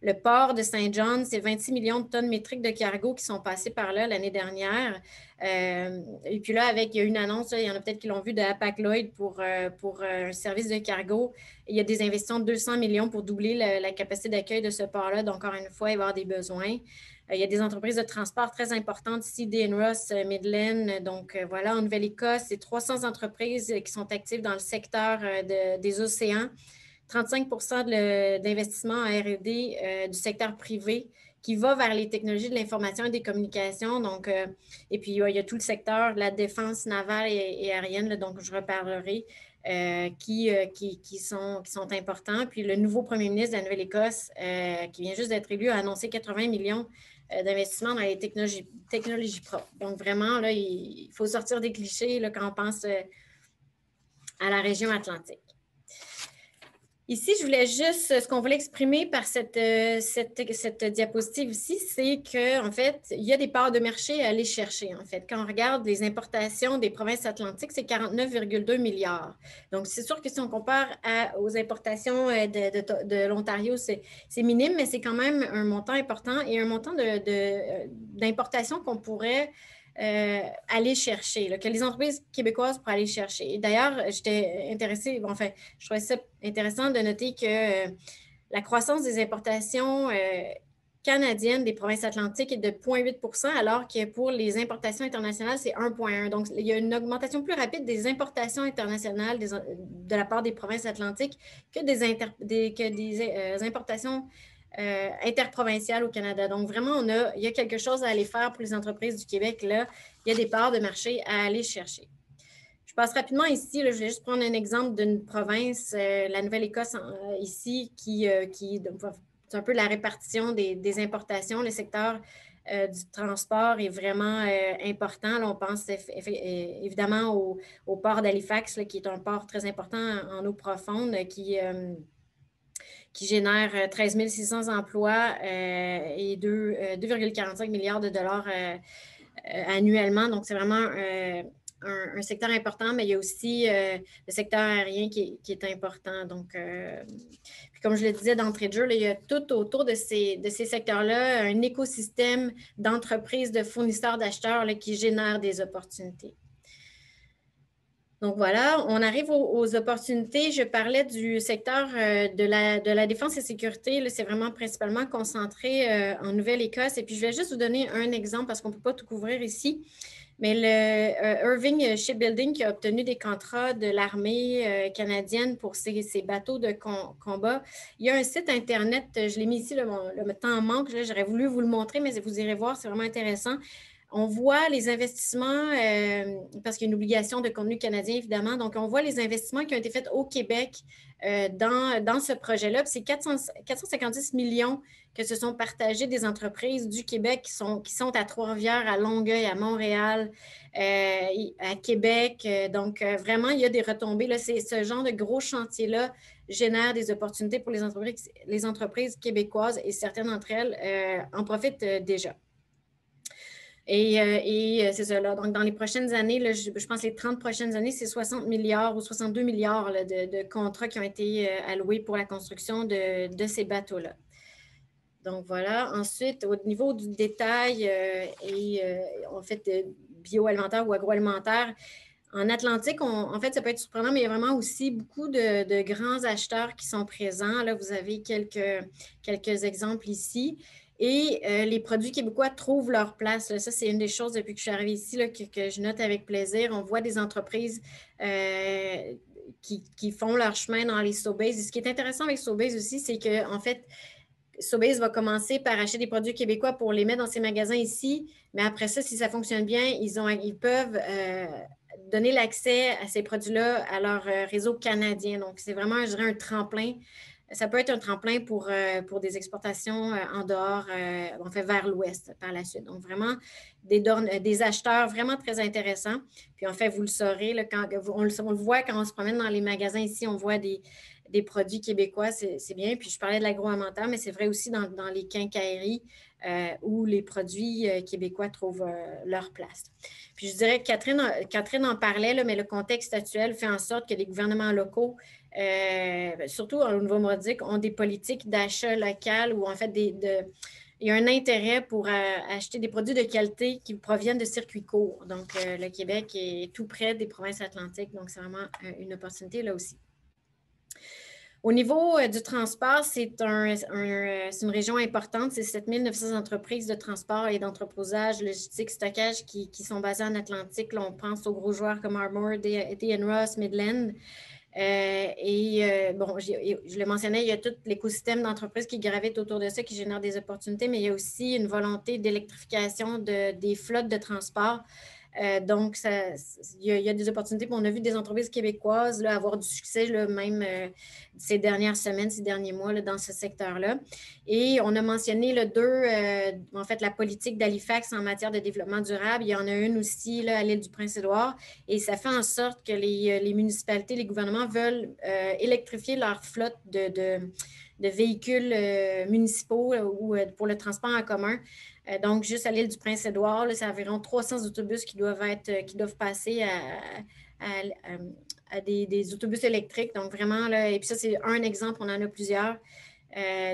Le port de Saint John, c'est 26 millions de tonnes métriques de cargo qui sont passées par là l'année dernière. Et puis là, il y a une annonce, là, il y en a peut-être qui l'ont vu, de Hapag-Lloyd pour un service de cargo. Il y a des investissements de 200 millions pour doubler la capacité d'accueil de ce port-là. Donc, encore une fois, il va y avoir des besoins. Il y a des entreprises de transport très importantes ici, D&Ross, Midland. Donc, voilà, en Nouvelle-Écosse, c'est 300 entreprises qui sont actives dans le secteur des océans. 35 d'investissement en R&D du secteur privé qui va vers les technologies de l'information et des communications. Donc, et puis, il y a tout le secteur de la défense navale et aérienne, là, donc je reparlerai, qui sont importants. Puis, le nouveau premier ministre de la Nouvelle-Écosse, qui vient juste d'être élu, a annoncé 80 millions d'investissements dans les technologies propres. Donc, vraiment, là, il faut sortir des clichés là, quand on pense à la région atlantique. Ici, je voulais juste, ce qu'on voulait exprimer par cette diapositive ici, c'est qu'en fait, il y a des parts de marché à aller chercher. En fait, quand on regarde les importations des provinces atlantiques, c'est 49,2 milliards. Donc, c'est sûr que si on compare aux importations de l'Ontario, c'est minime, mais c'est quand même un montant important et un montant d'importation qu'on pourrait aller chercher, là, que les entreprises québécoises pourraient aller chercher. D'ailleurs, j'étais intéressée, enfin, je trouvais ça intéressant de noter que la croissance des importations canadiennes des provinces atlantiques est de 0,8 %, alors que pour les importations internationales, c'est 1,1 %. Donc, il y a une augmentation plus rapide des importations internationales de la part des provinces atlantiques que des importations interprovinciales au Canada. Donc, vraiment, il y a quelque chose à aller faire pour les entreprises du Québec. Là, il y a des parts de marché à aller chercher. Je passe rapidement ici. Là, je vais juste prendre un exemple d'une province, la Nouvelle-Écosse, ici, qui c'est un peu la répartition des importations. Le secteur du transport est vraiment important. Là, on pense évidemment au port d'Halifax, qui est un port très important en eau profonde, qui génère 13 600 emplois et 2,45 milliards de dollars annuellement. Donc, c'est vraiment un secteur important, mais il y a aussi le secteur aérien qui est important. Donc, puis comme je le disais d'entrée de jeu, là, il y a tout autour de ces secteurs-là un écosystème d'entreprises, de fournisseurs, d'acheteurs qui génèrent des opportunités. Donc voilà, on arrive aux opportunités. Je parlais du secteur de la défense et sécurité. C'est vraiment principalement concentré en Nouvelle-Écosse. Et puis, je vais juste vous donner un exemple parce qu'on ne peut pas tout couvrir ici. Mais le Irving Shipbuilding qui a obtenu des contrats de l'armée canadienne pour ses bateaux de combat. Il y a un site Internet, je l'ai mis ici, le temps manque, j'aurais voulu vous le montrer, mais vous irez voir, c'est vraiment intéressant. On voit les investissements, parce qu'il y a une obligation de contenu canadien, évidemment. Donc, on voit les investissements qui ont été faits au Québec dans ce projet-là. C'est 450 millions que se sont partagés des entreprises du Québec qui sont à Trois-Rivières, à Longueuil, à Montréal, à Québec. Donc, vraiment, il y a des retombées. Là, ce genre de gros chantier-là génère des opportunités pour les entreprises québécoises et certaines d'entre elles en profitent déjà. Et c'est ça, là. Donc, dans les prochaines années, là, je pense que les 30 prochaines années, c'est 60 milliards ou 62 milliards là, de contrats qui ont été alloués pour la construction de ces bateaux-là. Donc, voilà. Ensuite, au niveau du détail en fait, bioalimentaire ou agroalimentaire, en Atlantique, en fait, ça peut être surprenant, mais il y a vraiment aussi beaucoup de grands acheteurs qui sont présents. Là, vous avez quelques exemples ici. Et les produits québécois trouvent leur place. Là. Ça, c'est une des choses depuis que je suis arrivée ici là, que je note avec plaisir. On voit des entreprises qui font leur chemin dans les Sobeys. Et ce qui est intéressant avec Sobeys aussi, c'est qu'en fait, Sobeys va commencer par acheter des produits québécois pour les mettre dans ses magasins ici. Mais après ça, si ça fonctionne bien, ils peuvent donner l'accès à ces produits-là à leur réseau canadien. Donc, c'est vraiment, je dirais, un tremplin. Ça peut être un tremplin pour des exportations en dehors, en fait, vers l'ouest par la suite. Donc, vraiment, des acheteurs vraiment très intéressants. Puis, en fait, vous le saurez, là, on le voit quand on se promène dans les magasins ici, on voit des produits québécois, c'est bien. Puis, je parlais de l'agroalimentaire, mais c'est vrai aussi dans les quincailleries où les produits québécois trouvent leur place. Puis, je dirais que Catherine en parlait, là, mais le contexte actuel fait en sorte que les gouvernements locaux surtout au Nouveau-Brunswick, ont des politiques d'achat local où en fait il y a un intérêt pour acheter des produits de qualité qui proviennent de circuits courts. Donc, le Québec est tout près des provinces atlantiques, donc c'est vraiment une opportunité là aussi. Au niveau du transport, c'est une région importante. C'est 7 900 entreprises de transport et d'entreposage, logistique, stockage qui sont basées en Atlantique. Là, on pense aux gros joueurs comme Armour, D&T Ross, Midland. Bon, je le mentionnais, il y a tout l'écosystème d'entreprises qui gravitent autour de ça, qui génèrent des opportunités, mais il y a aussi une volonté d'électrification des flottes de transport Donc, il y a des opportunités. Puis on a vu des entreprises québécoises là, avoir du succès là, même ces dernières semaines, ces derniers mois là, dans ce secteur-là. Et on a mentionné en fait, la politique d'Halifax en matière de développement durable. Il y en a une aussi là, à l'île du Prince-Édouard. Et ça fait en sorte que les municipalités, les gouvernements veulent électrifier leur flotte de véhicules municipaux ou pour le transport en commun. Donc, juste à l'île du Prince-Édouard, c'est environ 300 autobus qui doivent passer à des autobus électriques. Donc, vraiment, là, et puis ça, c'est un exemple, on en a plusieurs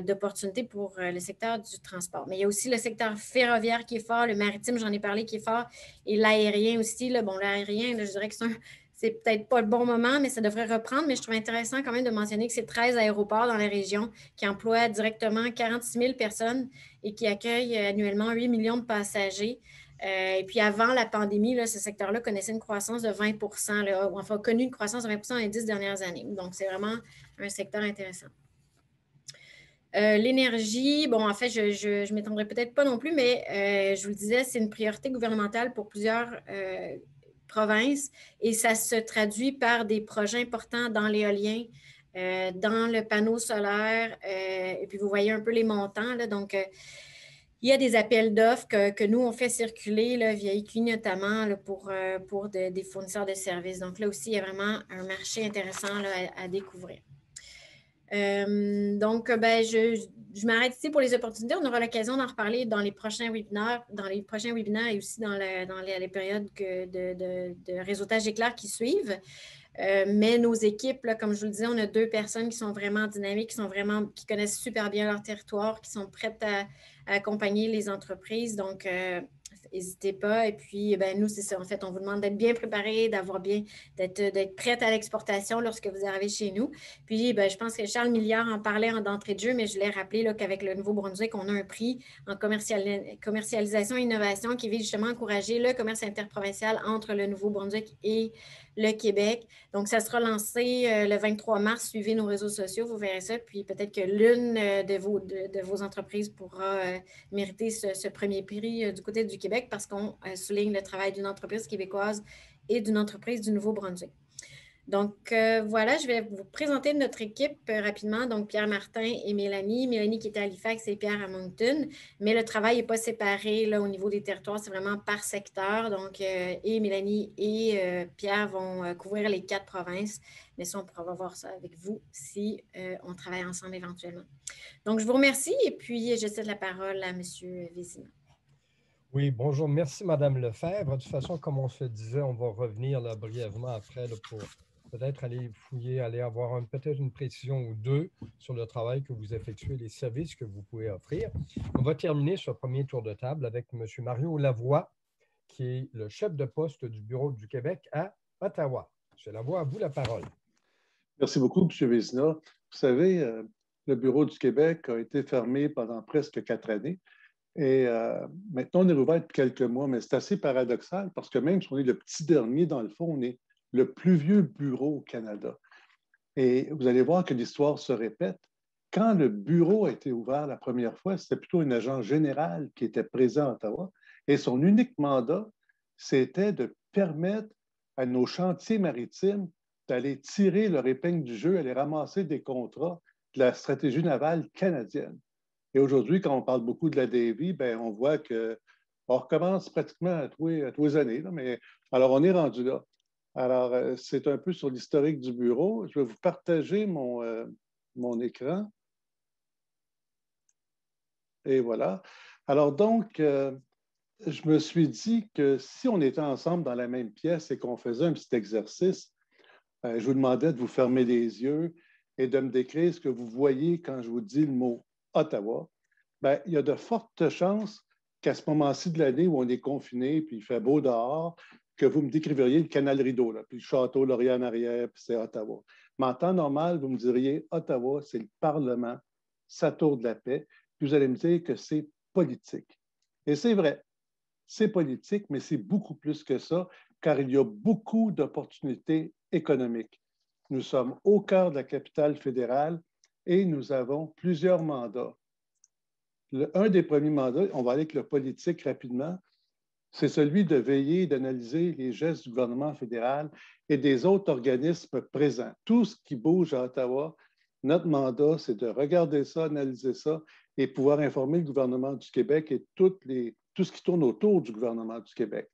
d'opportunités pour le secteur du transport. Mais il y a aussi le secteur ferroviaire qui est fort, le maritime, j'en ai parlé, qui est fort, et l'aérien aussi. Là, bon, l'aérien, je dirais que c'est peut-être pas le bon moment, mais ça devrait reprendre. Mais je trouve intéressant quand même de mentionner que c'est 13 aéroports dans la région qui emploient directement 46 000 personnes et qui accueillent annuellement 8 millions de passagers. Et puis avant la pandémie, là, ce secteur-là connaissait une croissance de 20 là, enfin, a connu une croissance de 20 dans les 10 dernières années. Donc, c'est vraiment un secteur intéressant. L'énergie, bon, en fait, je ne m'étendrai peut-être pas non plus, mais je vous le disais, c'est une priorité gouvernementale pour plusieurs provinces et ça se traduit par des projets importants dans l'éolien, dans le panneau solaire, et puis vous voyez un peu les montants, là, donc il y a des appels d'offres que nous, on fait circuler là, via EQI notamment là, pour des fournisseurs de services. Donc là aussi, il y a vraiment un marché intéressant là, à découvrir. Donc, je m'arrête ici pour les opportunités. On aura l'occasion d'en reparler dans les prochains webinaires, et aussi dans les périodes de réseautage éclair qui suivent. Mais nos équipes, là, comme je vous le disais, on a 2 personnes qui sont vraiment dynamiques, qui connaissent super bien leur territoire, qui sont prêtes à accompagner les entreprises. Donc, n'hésitez pas. Et puis, nous, c'est ça. En fait, on vous demande d'être bien préparé, d'être prête à l'exportation lorsque vous arrivez chez nous. Puis, je pense que Charles Milliard en parlait d'entrée de jeu, mais je l'ai rappelé qu'avec le Nouveau-Brunswick, on a un prix en commercialisation et innovation qui vise justement à encourager le commerce interprovincial entre le Nouveau-Brunswick et le Québec. Donc, ça sera lancé le 23 mars. Suivez nos réseaux sociaux, vous verrez ça. Puis, peut-être que l'une de vos entreprises pourra mériter ce premier prix du côté du Québec parce qu'on souligne le travail d'une entreprise québécoise et d'une entreprise du Nouveau-Brunswick. Donc, voilà, je vais vous présenter notre équipe rapidement. Donc, Pierre Martin et Mélanie. Mélanie qui est à Halifax et Pierre à Moncton. Mais le travail n'est pas séparé là, au niveau des territoires, c'est vraiment par secteur. Donc, et Mélanie et Pierre vont couvrir les 4 provinces. Mais ça, on pourra voir ça avec vous si on travaille ensemble éventuellement. Donc, je vous remercie et puis je cède la parole à M. Vézina. Oui, bonjour. Merci, Mme Lefebvre. De toute façon, comme on se disait, on va revenir là, brièvement après là, pour peut-être aller fouiller, aller avoir peut-être une précision ou 2 sur le travail que vous effectuez, les services que vous pouvez offrir. On va terminer ce premier tour de table avec M. Mario Lavoie, qui est le chef de poste du Bureau du Québec à Ottawa. M. Lavoie, à vous la parole. Merci beaucoup, M. Vézina. Vous savez, le Bureau du Québec a été fermé pendant presque 4 années. Et maintenant, on est rouvert depuis quelques mois, mais c'est assez paradoxal parce que même si on est le petit dernier, dans le fond, on est le plus vieux bureau au Canada. Et vous allez voir que l'histoire se répète. Quand le bureau a été ouvert la première fois, c'était plutôt un agent général qui était présent à Ottawa. Et son unique mandat, c'était de permettre à nos chantiers maritimes d'aller tirer leur épingle du jeu, aller ramasser des contrats de la stratégie navale canadienne. Et aujourd'hui, quand on parle beaucoup de la Davy, on voit qu'on recommence pratiquement à tous les années. Là, mais alors, on est rendu là. Alors, c'est un peu sur l'historique du bureau. Je vais vous partager mon écran. Et voilà. Alors donc, je me suis dit que si on était ensemble dans la même pièce et qu'on faisait un petit exercice, je vous demandais de vous fermer les yeux et de me décrire ce que vous voyez quand je vous dis le mot Ottawa. Il y a de fortes chances qu'à ce moment-ci de l'année où on est confiné puis il fait beau dehors, que vous me décriviez le canal Rideau, là, puis le château Laurier en arrière, puis c'est Ottawa. Mais en temps normal, vous me diriez Ottawa, c'est le Parlement, sa tour de la paix, puis vous allez me dire que c'est politique. Et c'est vrai, c'est politique, mais c'est beaucoup plus que ça, car il y a beaucoup d'opportunités économiques. Nous sommes au cœur de la capitale fédérale et nous avons plusieurs mandats. Un des premiers mandats, on va aller avec le politique rapidement, c'est celui de veiller, d'analyser les gestes du gouvernement fédéral et des autres organismes présents. Tout ce qui bouge à Ottawa, notre mandat, c'est de regarder ça, analyser ça et pouvoir informer le gouvernement du Québec et tout ce qui tourne autour du gouvernement du Québec.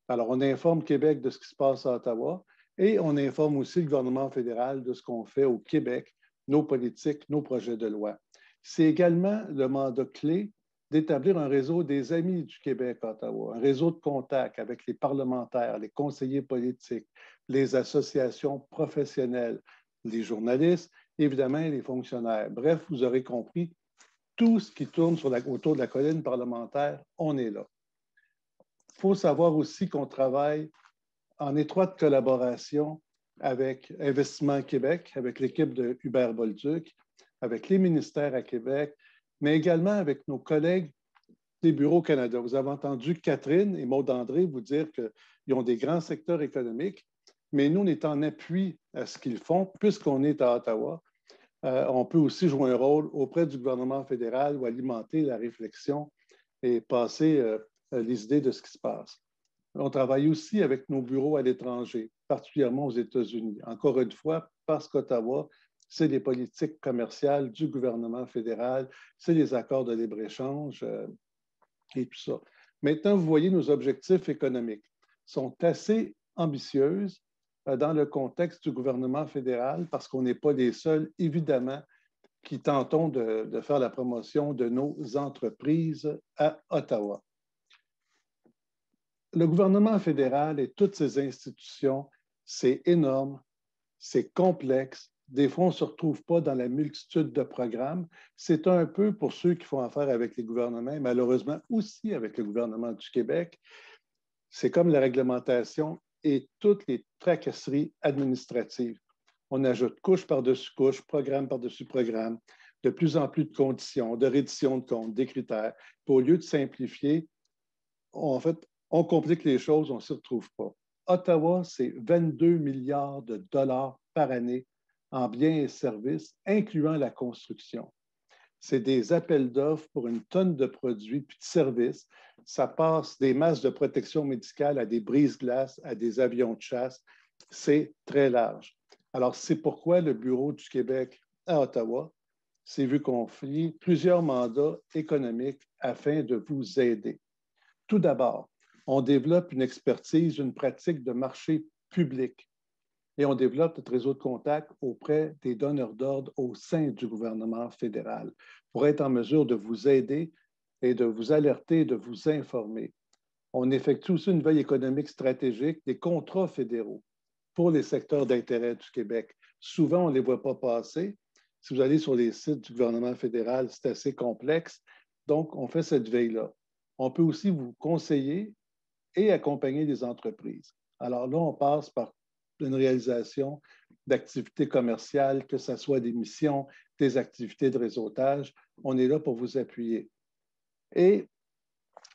Alors, on informe Québec de ce qui se passe à Ottawa et on informe aussi le gouvernement fédéral de ce qu'on fait au Québec, nos politiques, nos projets de loi. C'est également le mandat clé d'établir un réseau des amis du Québec à Ottawa, un réseau de contacts avec les parlementaires, les conseillers politiques, les associations professionnelles, les journalistes, évidemment les fonctionnaires. Bref, vous aurez compris, tout ce qui tourne autour de la colline parlementaire, on est là. Il faut savoir aussi qu'on travaille en étroite collaboration avec Investissement Québec, avec l'équipe de Hubert Bolduc, avec les ministères à Québec, mais également avec nos collègues des bureaux Canada. Vous avez entendu Catherine et Maud André vous dire qu'ils ont des grands secteurs économiques, mais nous, on est en appui à ce qu'ils font, puisqu'on est à Ottawa. On peut aussi jouer un rôle auprès du gouvernement fédéral ou alimenter la réflexion et passer les idées de ce qui se passe. On travaille aussi avec nos bureaux à l'étranger, particulièrement aux États-Unis. Encore une fois, parce qu'Ottawa, c'est les politiques commerciales du gouvernement fédéral, c'est les accords de libre-échange et tout ça. Maintenant, vous voyez, nos objectifs économiques sont assez ambitieux dans le contexte du gouvernement fédéral parce qu'on n'est pas les seuls, évidemment, qui tentons de faire la promotion de nos entreprises à Ottawa. Le gouvernement fédéral et toutes ses institutions, c'est énorme, c'est complexe. Des fois, on ne se retrouve pas dans la multitude de programmes. C'est un peu pour ceux qui font affaire avec les gouvernements, malheureusement aussi avec le gouvernement du Québec. C'est comme la réglementation et toutes les tracasseries administratives. On ajoute couche par-dessus couche, programme par-dessus programme, de plus en plus de conditions, de reddition de comptes, des critères. Puis au lieu de simplifier, en fait, on complique les choses, on ne s'y retrouve pas. Ottawa, c'est 22 milliards de dollars par année en biens et services, incluant la construction. C'est des appels d'offres pour une tonne de produits puis de services. Ça passe des masques de protection médicale à des brise-glaces, à des avions de chasse. C'est très large. Alors, c'est pourquoi le Bureau du Québec à Ottawa s'est vu confier plusieurs mandats économiques afin de vous aider. Tout d'abord, on développe une expertise, une pratique de marché public et on développe notre réseau de contacts auprès des donneurs d'ordre au sein du gouvernement fédéral pour être en mesure de vous aider et de vous alerter, de vous informer. On effectue aussi une veille économique stratégique des contrats fédéraux pour les secteurs d'intérêt du Québec. Souvent, on ne les voit pas passer. Si vous allez sur les sites du gouvernement fédéral, c'est assez complexe. Donc, on fait cette veille-là. On peut aussi vous conseiller et accompagner les entreprises. Alors là, on passe par une réalisation d'activités commerciales, que ce soit des missions, des activités de réseautage. On est là pour vous appuyer. Et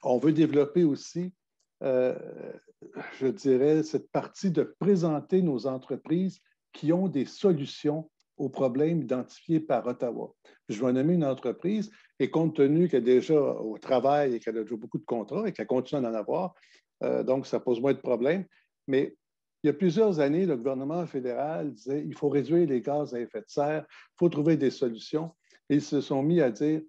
on veut développer aussi, je dirais, cette partie de présenter nos entreprises qui ont des solutions aux problèmes identifiés par Ottawa. Je vais nommer une entreprise et compte tenu qu'elle est déjà au travail et qu'elle a déjà beaucoup de contrats et qu'elle continue à en avoir, donc ça pose moins de problèmes. Mais il y a plusieurs années, le gouvernement fédéral disait qu'il faut réduire les gaz à effet de serre, il faut trouver des solutions. Et ils se sont mis à dire,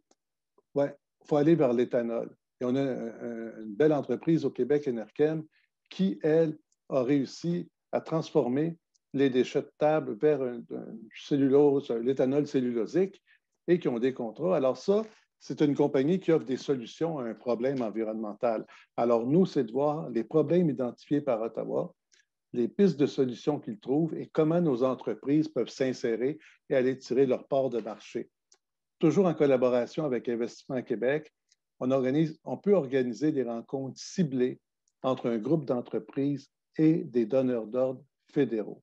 ouais, il faut aller vers l'éthanol. Et on a une belle entreprise au Québec, Enerkem, qui, elle, a réussi à transformer les déchets de table vers l'éthanol cellulosique et qui ont des contrats. Alors ça, c'est une compagnie qui offre des solutions à un problème environnemental. Alors nous, c'est de voir les problèmes identifiés par Ottawa, les pistes de solutions qu'ils trouvent et comment nos entreprises peuvent s'insérer et aller tirer leur part de marché. Toujours en collaboration avec Investissement Québec, on peut organiser des rencontres ciblées entre un groupe d'entreprises et des donneurs d'ordre fédéraux.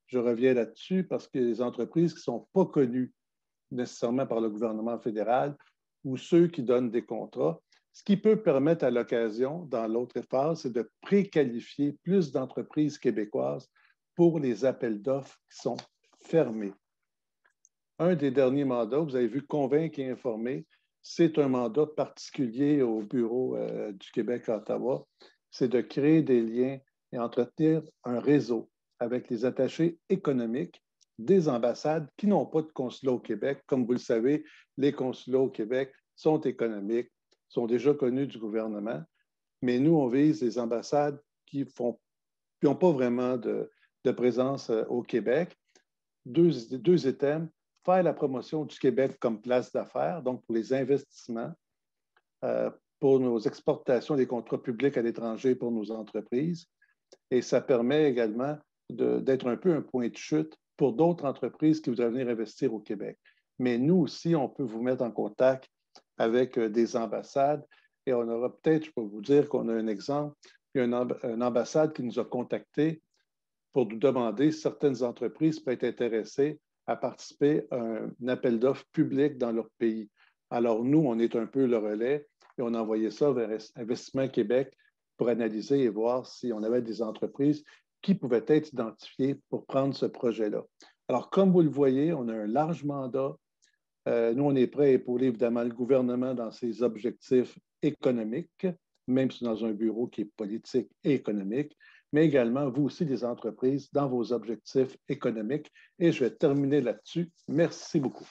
Je reviens là-dessus parce que les entreprises qui ne sont pas connues nécessairement par le gouvernement fédéral ou ceux qui donnent des contrats, ce qui peut permettre à l'occasion, dans l'autre phase, c'est de préqualifier plus d'entreprises québécoises pour les appels d'offres qui sont fermés. Un des derniers mandats, vous avez vu Convaincre et informer, c'est un mandat particulier au Bureau du Québec à Ottawa c'est de créer des liens et entretenir un réseau avec les attachés économiques des ambassades qui n'ont pas de consulat au Québec. Comme vous le savez, les consulats au Québec sont économiques, sont déjà connus du gouvernement, mais nous, on vise les ambassades qui n'ont pas vraiment de présence au Québec. Deux items, faire la promotion du Québec comme place d'affaires, donc pour les investissements, pour nos exportations des contrats publics à l'étranger pour nos entreprises. Et ça permet également d'être un peu un point de chute pour d'autres entreprises qui voudraient venir investir au Québec. Mais nous aussi, on peut vous mettre en contact avec des ambassades et on aura peut-être, je peux vous dire qu'on a un exemple, il y a une ambassade qui nous a contactés pour nous demander si certaines entreprises peuvent être intéressées à participer à un appel d'offres public dans leur pays. Alors nous, on est un peu le relais et on a envoyé ça vers Investissement Québec pour analyser et voir si on avait des entreprises qui pouvaient être identifiées pour prendre ce projet-là. Alors, comme vous le voyez, on a un large mandat. Nous, on est prêt à épauler évidemment le gouvernement dans ses objectifs économiques, même si dans un bureau qui est politique et économique, mais également, vous aussi, les entreprises, dans vos objectifs économiques. Et je vais terminer là-dessus. Merci beaucoup.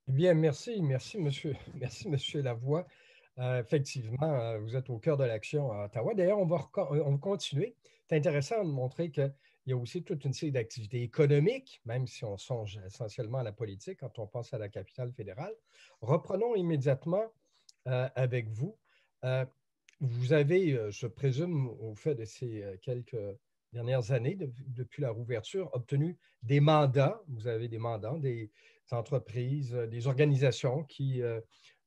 Eh bien, merci, monsieur Lavoie. Effectivement, vous êtes au cœur de l'action à Ottawa. D'ailleurs, on va continuer. C'est intéressant de montrer qu'il y a aussi toute une série d'activités économiques, même si on songe essentiellement à la politique quand on pense à la capitale fédérale. Reprenons immédiatement avec vous. Vous avez, je présume, au fait de ces quelques dernières années, depuis la rouverture, obtenu des mandats. Vous avez des mandats, des entreprises, des organisations qui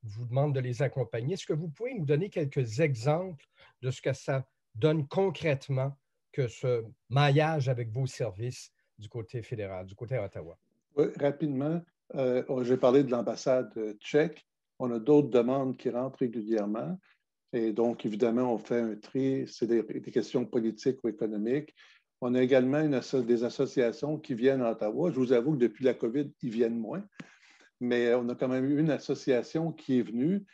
vous demandent de les accompagner. Est-ce que vous pouvez nous donner quelques exemples de ce que ça donne concrètement que ce maillage avec vos services du côté fédéral, du côté Ottawa? Oui, rapidement, j'ai parlé de l'ambassade tchèque. On a d'autres demandes qui rentrent régulièrement. Et donc, évidemment, on fait un tri. C'est des questions politiques ou économiques. On a également des associations qui viennent à Ottawa. Je vous avoue que depuis la COVID, ils viennent moins. Mais on a quand même eu une association qui est venue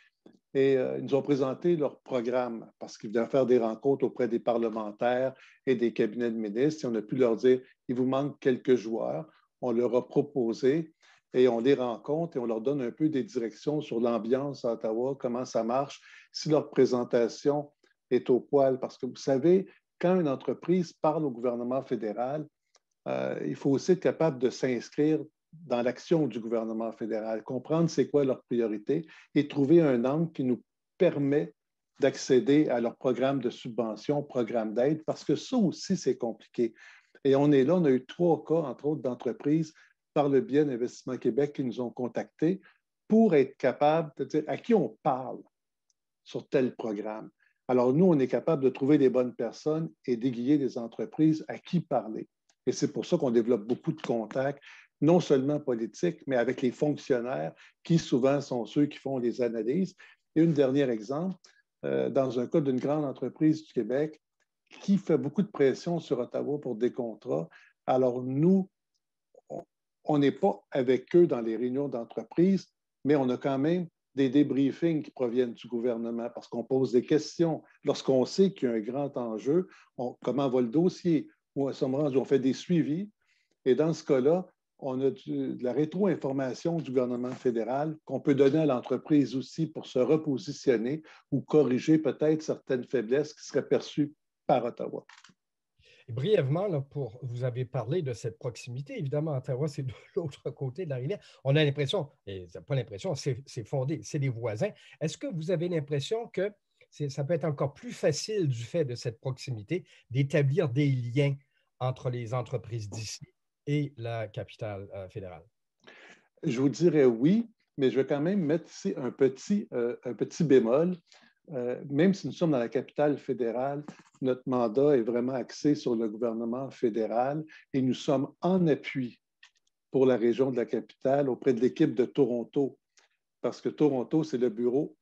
et ils nous ont présenté leur programme parce qu'ils venaient faire des rencontres auprès des parlementaires et des cabinets de ministres. Et on a pu leur dire, il vous manque quelques joueurs. On leur a proposé et on les rencontre et on leur donne un peu des directions sur l'ambiance à Ottawa, comment ça marche, si leur présentation est au poil. Parce que vous savez, quand une entreprise parle au gouvernement fédéral, il faut aussi être capable de s'inscrire dans l'action du gouvernement fédéral, comprendre c'est quoi leurs priorités et trouver un angle qui nous permet d'accéder à leur programme de subvention, programme d'aide, parce que ça aussi, c'est compliqué. Et on est là, on a eu 3 cas, entre autres, d'entreprises par le biais d'Investissement Québec qui nous ont contactés pour être capable de dire à qui on parle sur tel programme. Alors, nous, on est capable de trouver les bonnes personnes et d'aiguiller les entreprises à qui parler. Et c'est pour ça qu'on développe beaucoup de contacts, non seulement politiques, mais avec les fonctionnaires qui souvent sont ceux qui font les analyses. Et un dernier exemple, dans un cas d'une grande entreprise du Québec qui fait beaucoup de pression sur Ottawa pour des contrats, alors nous, on n'est pas avec eux dans les réunions d'entreprise, mais on a quand même des débriefings qui proviennent du gouvernement parce qu'on pose des questions. Lorsqu'on sait qu'il y a un grand enjeu, comment va le dossier? Où on fait des suivis. Et dans ce cas-là, on a de la rétro-information du gouvernement fédéral qu'on peut donner à l'entreprise aussi pour se repositionner ou corriger peut-être certaines faiblesses qui seraient perçues par Ottawa. Et brièvement, là, vous avez parlé de cette proximité. Évidemment, Ottawa, c'est de l'autre côté de la rivière. On a l'impression, et pas l'impression, c'est fondé, c'est des voisins. Est-ce que vous avez l'impression que ça peut être encore plus facile du fait de cette proximité d'établir des liens entre les entreprises d'ici et la capitale fédérale? Je vous dirais oui, mais je vais quand même mettre ici un petit bémol. Même si nous sommes dans la capitale fédérale, notre mandat est vraiment axé sur le gouvernement fédéral et nous sommes en appui pour la région de la capitale auprès de l'équipe de Toronto, parce que Toronto, c'est le bureau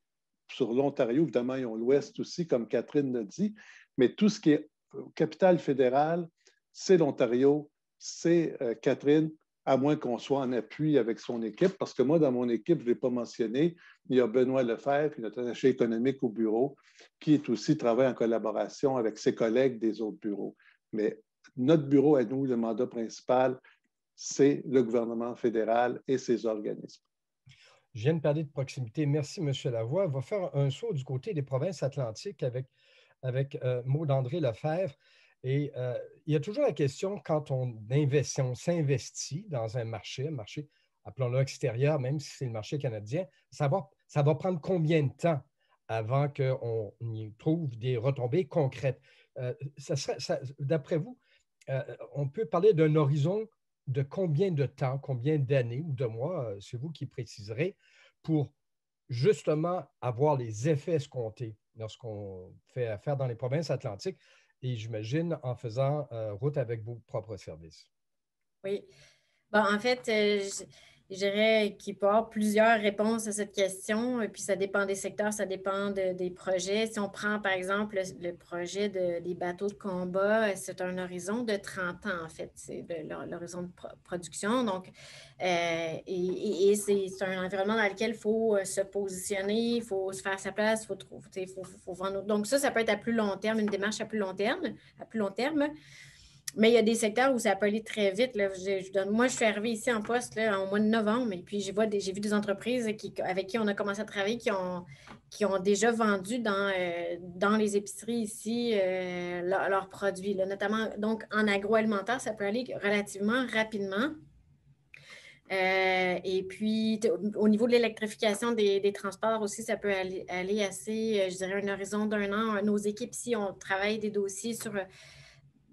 sur l'Ontario. Évidemment, ils ont l'Ouest aussi, comme Catherine l'a dit, mais tout ce qui est capitale fédérale, c'est l'Ontario, c'est Catherine, à moins qu'on soit en appui avec son équipe, parce que moi, dans mon équipe, je ne l'ai pas mentionné, il y a Benoît Lefebvre, notre attaché économique au bureau, qui est aussi travaille en collaboration avec ses collègues des autres bureaux. Mais notre bureau à nous, le mandat principal, c'est le gouvernement fédéral et ses organismes. Je viens de parler de proximité. Merci, M. Lavoie. On va faire un saut du côté des provinces atlantiques avec Maud André Lefebvre. Et il y a toujours la question, quand on s'investit dans un marché, appelons-le extérieur, même si c'est le marché canadien, ça va prendre combien de temps avant qu'on y trouve des retombées concrètes? D'après vous, on peut parler d'un horizon de combien de temps, combien d'années ou de mois, c'est vous qui préciserez, pour justement avoir les effets escomptés lorsqu'on fait affaire dans les provinces atlantiques et j'imagine en faisant route avec vos propres services. Oui. Bon, en fait, je dirais qu'il peut y avoir plusieurs réponses à cette question, et puis ça dépend des secteurs, ça dépend des projets. Si on prend, par exemple, le projet des bateaux de combat, c'est un horizon de 30 ans, en fait. C'est l'horizon de production. Donc, et c'est un environnement dans lequel il faut se positionner, il faut se faire sa place, il faut vendre. Donc, ça peut être à plus long terme, une démarche à plus long terme. Mais il y a des secteurs où ça peut aller très vite. Là. Moi, je suis arrivée ici en poste là, au mois de novembre et puis j'ai vu des entreprises avec qui on a commencé à travailler qui ont déjà vendu dans les épiceries ici leurs produits, là, notamment donc en agroalimentaire, ça peut aller relativement rapidement. Et puis, au niveau de l'électrification des transports aussi, ça peut aller assez, je dirais, un horizon d'1 an. Nos équipes ici, on travaille des dossiers sur...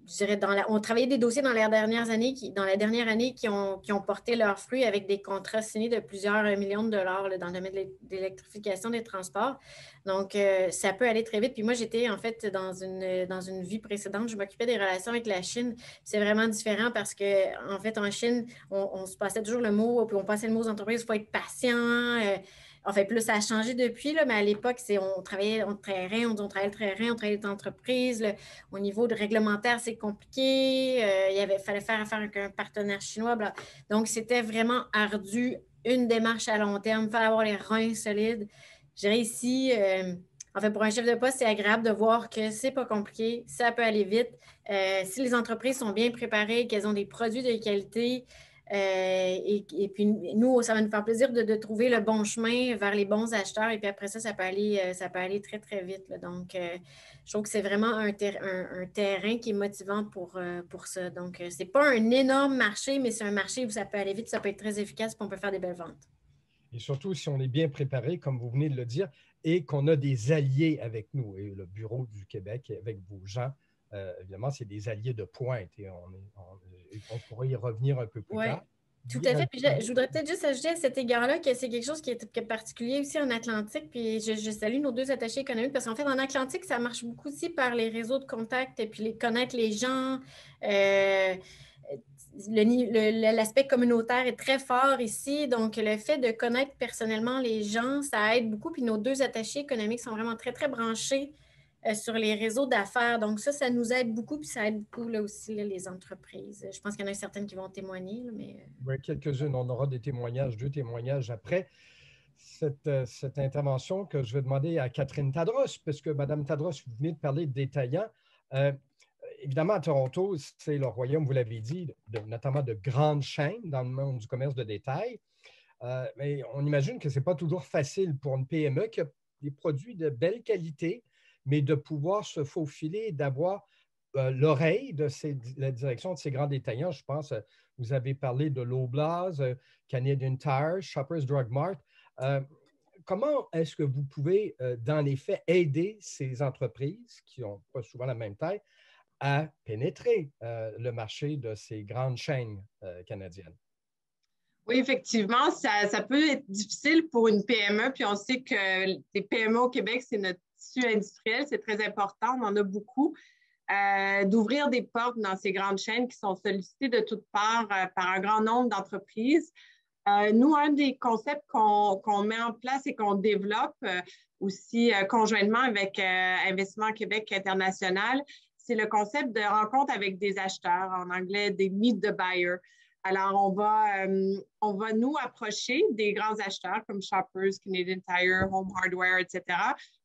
Je dirais, on travaillait des dossiers dans la dernière année qui ont porté leurs fruits avec des contrats signés de plusieurs millions de dollars là, dans le domaine de l'électrification des transports. Donc, ça peut aller très vite. Puis moi, j'étais en fait dans une vie précédente, je m'occupais des relations avec la Chine. C'est vraiment différent parce qu'en fait, en Chine, on se passait toujours le mot, puis on passait le mot aux entreprises, il faut être patient. En fait, plus ça a changé depuis, là, mais à l'époque, on travaillait le terrain, on travaillait les entreprises. Au niveau de réglementaire, c'est compliqué. Fallait faire affaire avec un partenaire chinois. Bla. Donc, c'était vraiment ardu, une démarche à long terme. Il fallait avoir les reins solides. Je dirais ici, en fait, pour un chef de poste, c'est agréable de voir que c'est pas compliqué, ça peut aller vite. Si les entreprises sont bien préparées, qu'elles ont des produits de qualité, et puis nous, ça va nous faire plaisir de trouver le bon chemin vers les bons acheteurs. Et puis après ça peut aller très, très vite. Là. Donc, je trouve que c'est vraiment un terrain qui est motivant pour ça. Donc, ce n'est pas un énorme marché, mais c'est un marché où ça peut aller vite, ça peut être très efficace, puis on peut faire des belles ventes. Et surtout, si on est bien préparé, comme vous venez de le dire, et qu'on a des alliés avec nous. Et le Bureau du Québec, avec vos gens, évidemment, c'est des alliés de pointe. Et on pourrait y revenir un peu plus tard. Tout à fait. Puis je voudrais peut-être juste ajouter à cet égard-là que c'est quelque chose qui est particulier aussi en Atlantique. Puis je salue nos 2 attachés économiques parce qu'en fait, en Atlantique, ça marche beaucoup aussi par les réseaux de contacts et puis connaître les gens. L'aspect communautaire est très fort ici. Donc, le fait de connaître personnellement les gens, ça aide beaucoup. Puis nos 2 attachés économiques sont vraiment très, très branchés sur les réseaux d'affaires. Donc, ça nous aide beaucoup, puis ça aide beaucoup là, aussi là, les entreprises. Je pense qu'il y en a certaines qui vont témoigner. Là, mais... Oui, quelques-unes. On aura des témoignages, 2 témoignages après cette intervention que je vais demander à Catherine Tadros, parce que Mme Tadros, vous venez de parler de détaillants. Évidemment, à Toronto, c'est le royaume, vous l'avez dit, notamment de grandes chaînes dans le monde du commerce de détail. Mais on imagine que ce n'est pas toujours facile pour une PME qui a des produits de belle qualité, mais de pouvoir se faufiler, d'avoir l'oreille de la direction de ces grands détaillants. Je pense, vous avez parlé de Loblaws, Canadian Tire, Shoppers Drug Mart. Comment est-ce que vous pouvez, dans les faits, aider ces entreprises qui n'ont pas souvent la même taille à pénétrer le marché de ces grandes chaînes canadiennes? Oui, effectivement, ça peut être difficile pour une PME, puis on sait que les PME au Québec, c'est notre tissu industriel, c'est très important, on en a beaucoup, d'ouvrir des portes dans ces grandes chaînes qui sont sollicitées de toutes parts par un grand nombre d'entreprises. Nous, un des concepts qu'on met en place et qu'on développe aussi conjointement avec Investissement Québec International, c'est le concept de rencontre avec des acheteurs, en anglais des meet the buyer. Alors, on va nous approcher des grands acheteurs comme Shoppers, Canadian Tire, Home Hardware, etc.,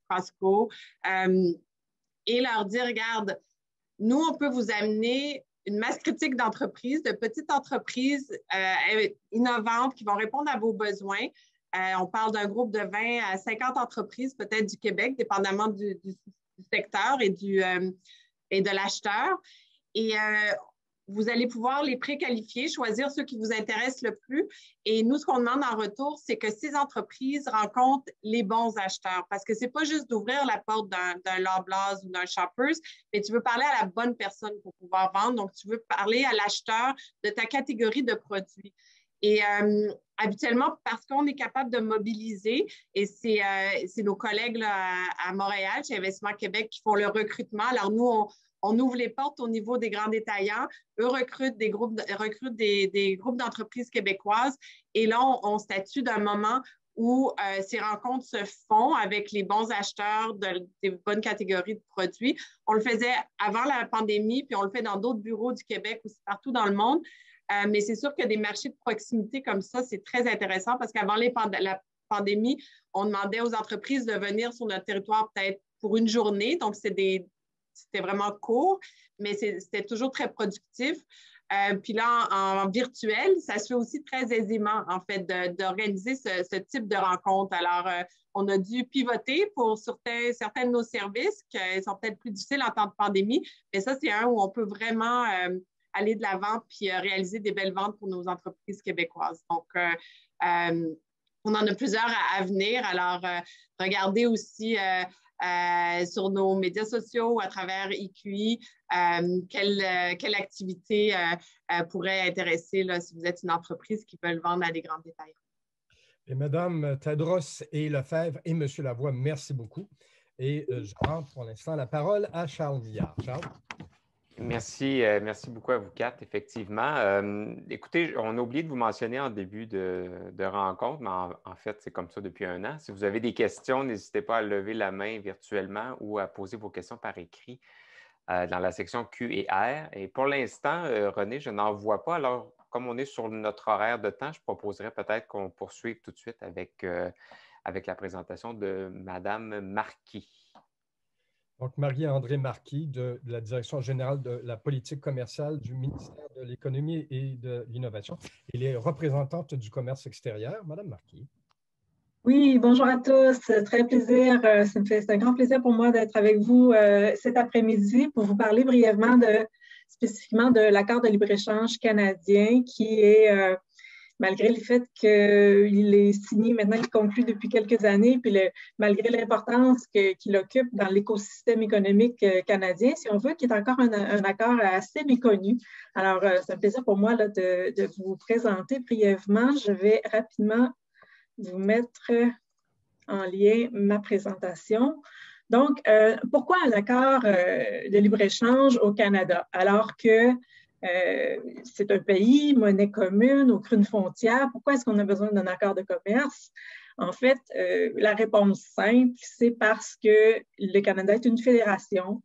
Costco, et leur dire, regarde, nous, on peut vous amener une masse critique d'entreprises, de petites entreprises innovantes qui vont répondre à vos besoins. On parle d'un groupe de 20 à 50 entreprises, peut-être du Québec, dépendamment du secteur et de l'acheteur. Et vous allez pouvoir les préqualifier, choisir ceux qui vous intéressent le plus. Et nous, ce qu'on demande en retour, c'est que ces entreprises rencontrent les bons acheteurs. Parce que ce n'est pas juste d'ouvrir la porte d'un Loblaws ou d'un Shoppers, mais tu veux parler à la bonne personne pour pouvoir vendre. Donc, tu veux parler à l'acheteur de ta catégorie de produits. Et habituellement, parce qu'on est capable de mobiliser, et c'est nos collègues là, à Montréal, chez Investissement Québec, qui font le recrutement. Alors, nous, on ouvre les portes au niveau des grands détaillants. Eux recrutent des groupes d'entreprises québécoises. Et là, on statue d'un moment où ces rencontres se font avec les bons acheteurs des bonnes catégories de produits. On le faisait avant la pandémie, puis on le fait dans d'autres bureaux du Québec aussi partout dans le monde. Mais c'est sûr que des marchés de proximité comme ça, c'est très intéressant parce qu'avant la pandémie, on demandait aux entreprises de venir sur notre territoire peut-être pour une journée. Donc, c'était vraiment court, mais c'était toujours très productif. Puis là, en virtuel, ça se fait aussi très aisément, en fait, d'organiser ce type de rencontre. Alors, on a dû pivoter pour certains de nos services qui sont peut-être plus difficiles en temps de pandémie, mais ça, c'est un où on peut vraiment aller de l'avant puis réaliser des belles ventes pour nos entreprises québécoises. Donc, on en a plusieurs à venir. Alors, regardez aussi sur nos médias sociaux ou à travers EQI quelle activité pourrait intéresser là, si vous êtes une entreprise qui veut vendre à des grands détaillants. Et Mme Tadros et Lefebvre et M. Lavoie, merci beaucoup. Et je rends pour l'instant la parole à Charles Milliard. Charles? Merci beaucoup à vous quatre, effectivement. Écoutez, on a oublié de vous mentionner en début de rencontre, mais en fait, c'est comme ça depuis 1 an. Si vous avez des questions, n'hésitez pas à lever la main virtuellement ou à poser vos questions par écrit dans la section Q et R. Et pour l'instant, René, je n'en vois pas. Alors, comme on est sur notre horaire de temps, je proposerais peut-être qu'on poursuive tout de suite avec la présentation de Mme Marquis. Donc, Marie-André Marquis de la Direction générale de la politique commerciale du ministère de l'Économie et de l'Innovation. Elle est représentante du commerce extérieur. Madame Marquis. Oui, bonjour à tous. Très plaisir. C'est un grand plaisir pour moi d'être avec vous cet après-midi pour vous parler brièvement spécifiquement de l'accord de libre-échange canadien qui est, malgré le fait qu'il est signé maintenant, il conclut depuis quelques années, puis malgré l'importance qu'il occupe dans l'écosystème économique canadien, si on veut, qui est encore un accord assez méconnu. Alors, c'est un plaisir pour moi là, de vous présenter brièvement. Je vais rapidement vous mettre en lien ma présentation. Donc, pourquoi un accord de libre-échange au Canada? Alors que c'est un pays, monnaie commune, aucune frontière. Pourquoi est-ce qu'on a besoin d'un accord de commerce? En fait, la réponse simple, c'est parce que le Canada est une fédération.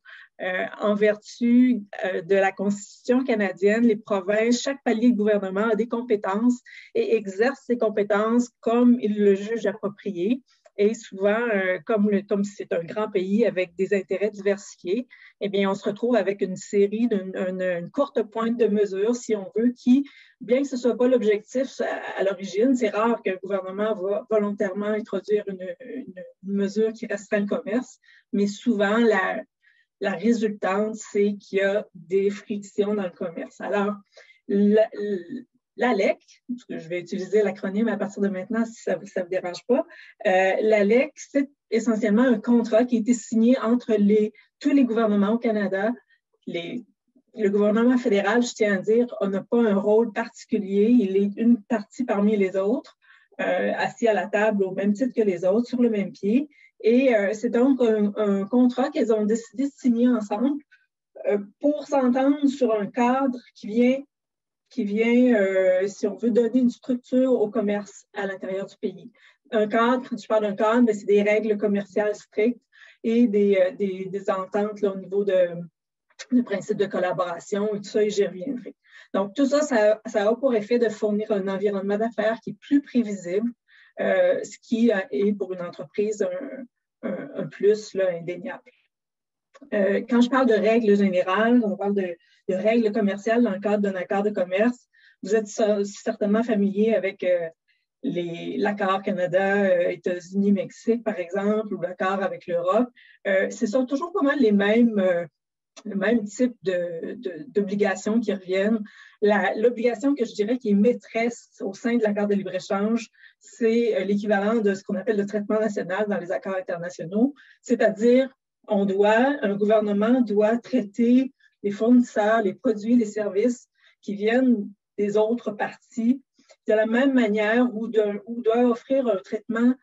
En vertu de la Constitution canadienne, les provinces, chaque palier de gouvernement a des compétences et exerce ces compétences comme il le juge approprié. Et souvent, comme c'est un grand pays avec des intérêts diversifiés, eh bien, on se retrouve avec une série, une courte pointe de mesures, si on veut, qui, bien que ce ne soit pas l'objectif à l'origine, c'est rare qu'un gouvernement va volontairement introduire une mesure qui restreint le commerce, mais souvent, la résultante, c'est qu'il y a des frictions dans le commerce. Alors, l'ALEC, parce que je vais utiliser l'acronyme à partir de maintenant si ça ne vous dérange pas, l'ALEC, c'est essentiellement un contrat qui a été signé entre tous les gouvernements au Canada. Le gouvernement fédéral, je tiens à dire, n'a pas un rôle particulier, il est une partie parmi les autres, assis à la table au même titre que les autres, sur le même pied. Et c'est donc un contrat qu'ils ont décidé de signer ensemble pour s'entendre sur un cadre qui vient, si on veut, donner une structure au commerce à l'intérieur du pays. Un cadre, quand je parle d'un cadre, c'est des règles commerciales strictes et des ententes là, au niveau du principe de collaboration et tout ça, et j'y reviendrai. Donc, tout ça, ça a pour effet de fournir un environnement d'affaires qui est plus prévisible, ce qui est pour une entreprise un plus là, indéniable. Quand je parle de règles générales, on parle de règles commerciales dans le cadre d'un accord de commerce. Vous êtes certainement familier avec l'accord Canada, États-Unis, Mexique, par exemple, ou l'accord avec l'Europe. Ce sont toujours pas mal les mêmes types d'obligations qui reviennent. L'obligation que je dirais qui est maîtresse au sein de l'accord de libre-échange, c'est l'équivalent de ce qu'on appelle le traitement national dans les accords internationaux, c'est-à-dire un gouvernement doit traiter les fournisseurs, les produits, les services qui viennent des autres parties de la même manière ou doit offrir un traitement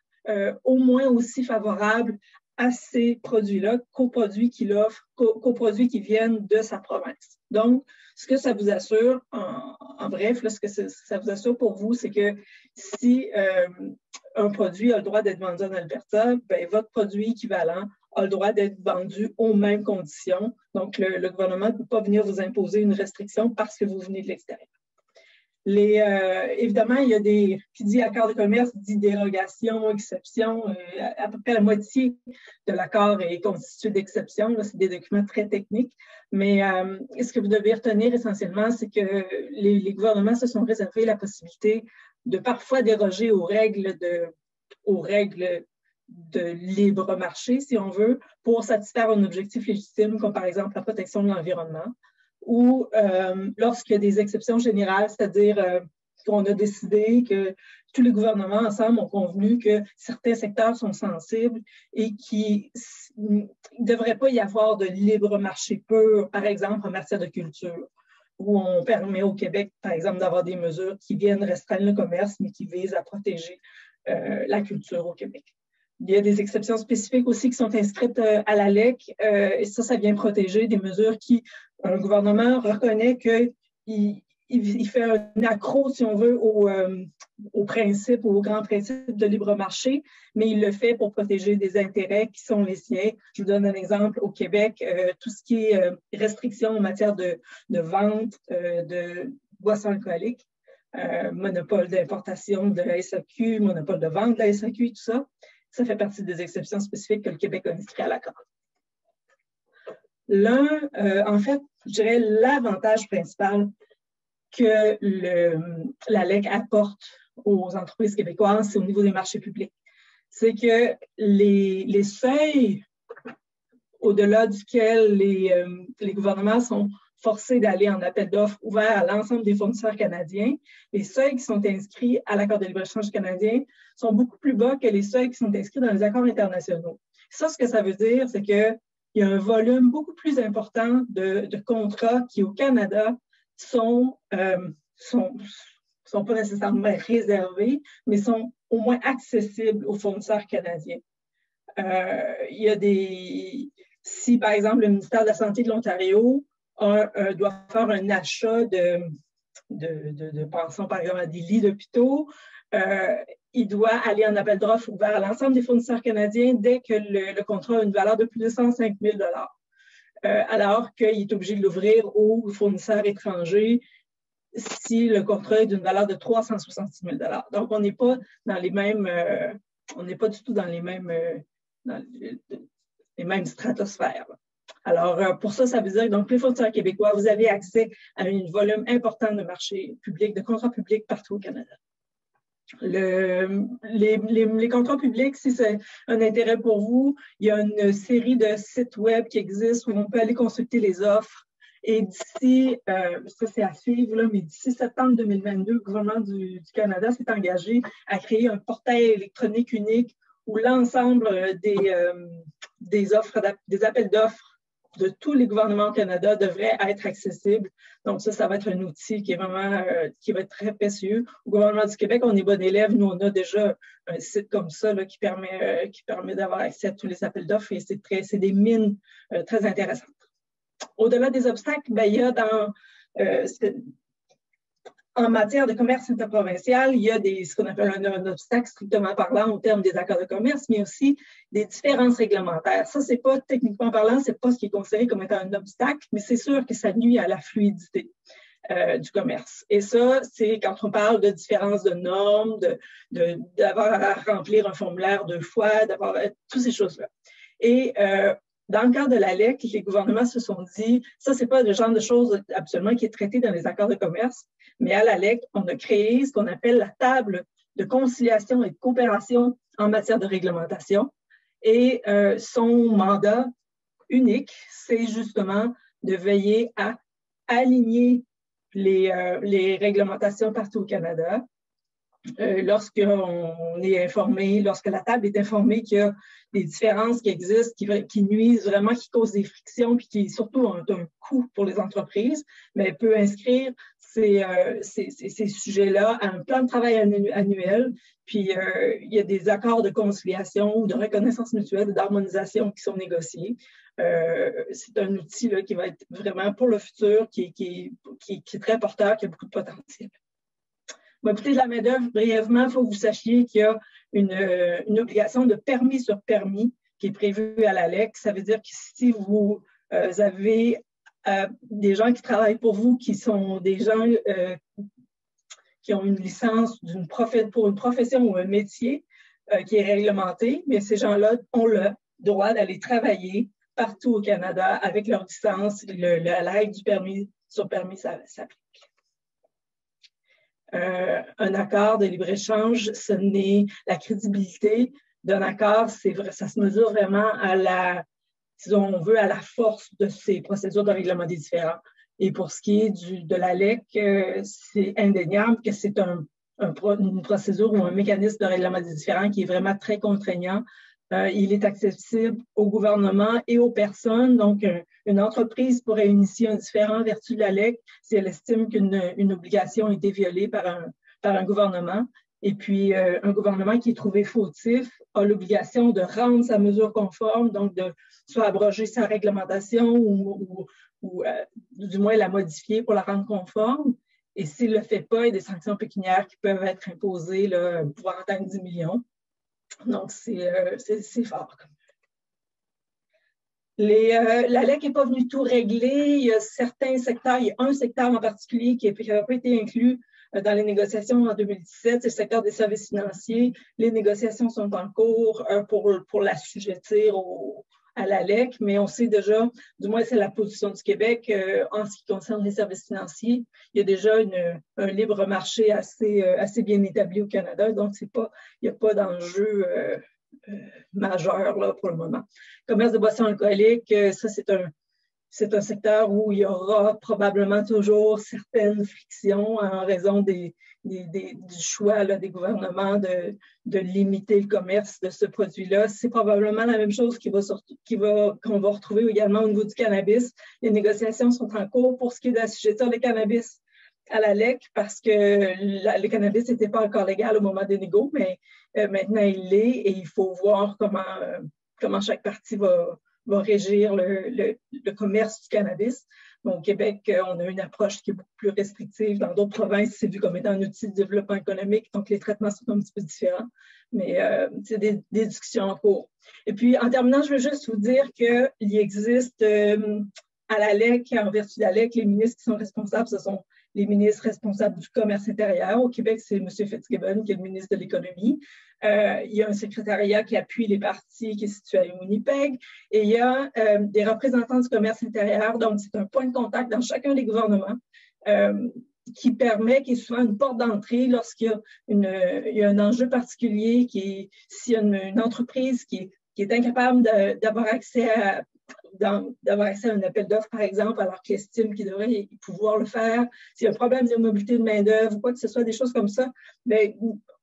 au moins aussi favorable à ces produits-là qu'aux produits qu'il offre, qu'aux produits qui viennent de sa province. Donc, ce que ça vous assure, en bref, là, ce que ça vous assure pour vous, c'est que si un produit a le droit d'être vendu en Alberta, bien, votre produit équivalent a le droit d'être vendu aux mêmes conditions. Donc, le gouvernement ne peut pas venir vous imposer une restriction parce que vous venez de l'extérieur. Évidemment, il y a qui dit accord de commerce, dit dérogation, exception. À peu près la moitié de l'accord est constitué d'exceptions. C'est des documents très techniques. Mais ce que vous devez retenir essentiellement, c'est que les gouvernements se sont réservés la possibilité de parfois déroger aux règles de libre marché, si on veut, pour satisfaire un objectif légitime, comme par exemple la protection de l'environnement, ou lorsqu'il y a des exceptions générales, c'est-à-dire qu'on a décidé que tous les gouvernements ensemble ont convenu que certains secteurs sont sensibles et qu'il ne devrait pas y avoir de libre marché pur, par exemple en matière de culture, où on permet au Québec, par exemple, d'avoir des mesures qui viennent restreindre le commerce, mais qui visent à protéger la culture au Québec. Il y a des exceptions spécifiques aussi qui sont inscrites à la LEC, et ça vient protéger des mesures qui, un gouvernement reconnaît qu'il fait un accroc, si on veut, au principe ou au grand principe de libre marché, mais il le fait pour protéger des intérêts qui sont les siens. Je vous donne un exemple. Au Québec, tout ce qui est restrictions en matière de vente de boissons alcooliques, monopole d'importation de la SAQ, monopole de vente de la SAQ et tout ça, ça fait partie des exceptions spécifiques que le Québec a inscrit à l'accord. En fait, je dirais l'avantage principal que la LEC apporte aux entreprises québécoises, c'est au niveau des marchés publics. C'est que les seuils au-delà duquel les gouvernements sont forcés d'aller en appel d'offres ouvert à l'ensemble des fournisseurs canadiens, les seuils qui sont inscrits à l'accord de libre-échange canadien sont beaucoup plus bas que les seuils qui sont inscrits dans les accords internationaux. Ça, ce que ça veut dire, c'est qu'il y a un volume beaucoup plus important de contrats qui, au Canada, sont pas nécessairement réservés, mais sont au moins accessibles aux fournisseurs canadiens. Si, par exemple, le ministère de la Santé de l'Ontario doit faire un achat pensons par exemple à des lits d'hôpitaux, il doit aller en appel d'offres ouvert à l'ensemble des fournisseurs canadiens dès que le contrat a une valeur de plus de 105 000 alors qu'il est obligé de l'ouvrir aux fournisseurs étrangers si le contrat est d'une valeur de 366 000 $. Donc, on n'est pas dans les mêmes, on n'est pas du tout dans les mêmes stratosphères. Alors, pour ça veut dire que donc, les fournisseurs québécois, vous avez accès à un volume important de marchés publics, de contrats publics partout au Canada. Les contrats publics, si c'est un intérêt pour vous, il y a une série de sites web qui existent où on peut aller consulter les offres. Et d'ici, ça c'est à suivre, là, mais d'ici septembre 2022, le gouvernement du Canada s'est engagé à créer un portail électronique unique où l'ensemble des appels d'offres de tous les gouvernements au Canada devrait être accessible. Donc ça va être un outil qui est vraiment qui va être très précieux. Au gouvernement du Québec, on est bon élève. Nous, on a déjà un site comme ça là, qui permet d'avoir accès à tous les appels d'offres et c'est des mines très intéressantes. Au-delà des obstacles, il y a en matière de commerce interprovincial, il y a ce qu'on appelle un obstacle strictement parlant au terme des accords de commerce, mais aussi des différences réglementaires. Ça, c'est pas techniquement parlant, c'est pas ce qui est considéré comme étant un obstacle, mais c'est sûr que ça nuit à la fluidité. du commerce. Et ça, c'est quand on parle de différence de normes, d'avoir à remplir un formulaire 2 fois, d'avoir toutes ces choses-là. Et dans le cadre de la LEC, les gouvernements se sont dit, ça, c'est pas le genre de choses absolument qui est traité dans les accords de commerce, mais à la LEC, on a créé ce qu'on appelle la table de conciliation et de coopération en matière de réglementation. Et son mandat unique, c'est justement de veiller à aligner les réglementations partout au Canada. Lorsqu'on est informé, lorsque la table est informée qu'il y a des différences qui existent, qui nuisent vraiment, qui causent des frictions, puis qui surtout ont un coût pour les entreprises, mais elle peut inscrire ces sujets-là à un plan de travail annuel. Puis il y a des accords de conciliation ou de reconnaissance mutuelle, d'harmonisation qui sont négociés. C'est un outil là, qui va être vraiment pour le futur, qui est très porteur, qui a beaucoup de potentiel. Bon, écoutez, de la main-d'œuvre, brièvement, il faut que vous sachiez qu'il y a une obligation de permis sur permis qui est prévue à la LEC. Ça veut dire que si vous avez des gens qui travaillent pour vous, qui sont des gens qui ont une licence pour une profession ou un métier qui est réglementé, mais ces gens-là ont le droit d'aller travailler partout au Canada avec leur licence. La règle du permis sur permis s'applique. Un accord de libre-échange, ce n'est la crédibilité d'un accord, c'est vrai, ça se mesure vraiment à si on veut, à la force de ces procédures de règlement des différends. Et pour ce qui est de la LEC, c'est indéniable que c'est une procédure ou un mécanisme de règlement des différends qui est vraiment très contraignant. Il est accessible au gouvernement et aux personnes. Donc, une entreprise pourrait initier un différend en vertu de la LEC si elle estime qu'une obligation a été violée par un gouvernement. Et puis, un gouvernement qui est trouvé fautif a l'obligation de rendre sa mesure conforme, donc de soit abroger sa réglementation ou du moins la modifier pour la rendre conforme. Et s'il ne le fait pas, il y a des sanctions pécuniaires qui peuvent être imposées, là, pouvoir atteindre 10 millions. Donc, c'est fort. La LEC n'est pas venue tout régler. Il y a certains secteurs, il y a un secteur en particulier qui n'a pas été inclus dans les négociations en 2017, c'est le secteur des services financiers. Les négociations sont en cours pour l'assujettir à la LEC, mais on sait déjà, du moins c'est la position du Québec en ce qui concerne les services financiers. Il y a déjà un libre marché assez bien établi au Canada, donc il n'y a pas d'enjeu majeur là, pour le moment. Commerce de boissons alcooliques, ça c'est un secteur où il y aura probablement toujours certaines frictions en raison du choix là, des gouvernements de limiter le commerce de ce produit-là. C'est probablement la même chose qu'on va retrouver également au niveau du cannabis. Les négociations sont en cours pour ce qui est d'assujettir le cannabis à la LEC parce que le cannabis n'était pas encore légal au moment des négos, mais maintenant il l'est et il faut voir comment chaque partie va régir le commerce du cannabis. Bon, au Québec, on a une approche qui est beaucoup plus restrictive. Dans d'autres provinces, c'est vu comme étant un outil de développement économique, donc les traitements sont un petit peu différents, mais c'est des discussions en cours. Et puis, en terminant, je veux juste vous dire qu'il existe à la LEC, en vertu de la LEC, les ministres qui sont responsables, ce sont les ministres responsables du commerce intérieur. Au Québec, c'est M. Fitzgibbon, qui est le ministre de l'Économie. Il y a un secrétariat qui appuie les partis qui est situé à Winnipeg. Et il y a des représentants du commerce intérieur. Donc, c'est un point de contact dans chacun des gouvernements qui est souvent une porte d'entrée lorsqu'il y a un enjeu particulier, s'il y a une entreprise qui est incapable d'avoir accès à un appel d'offres, par exemple, alors qu'il estime qu'il devrait pouvoir le faire. S'il y a un problème de mobilité de main-d'œuvre ou quoi que ce soit, des choses comme ça, bien,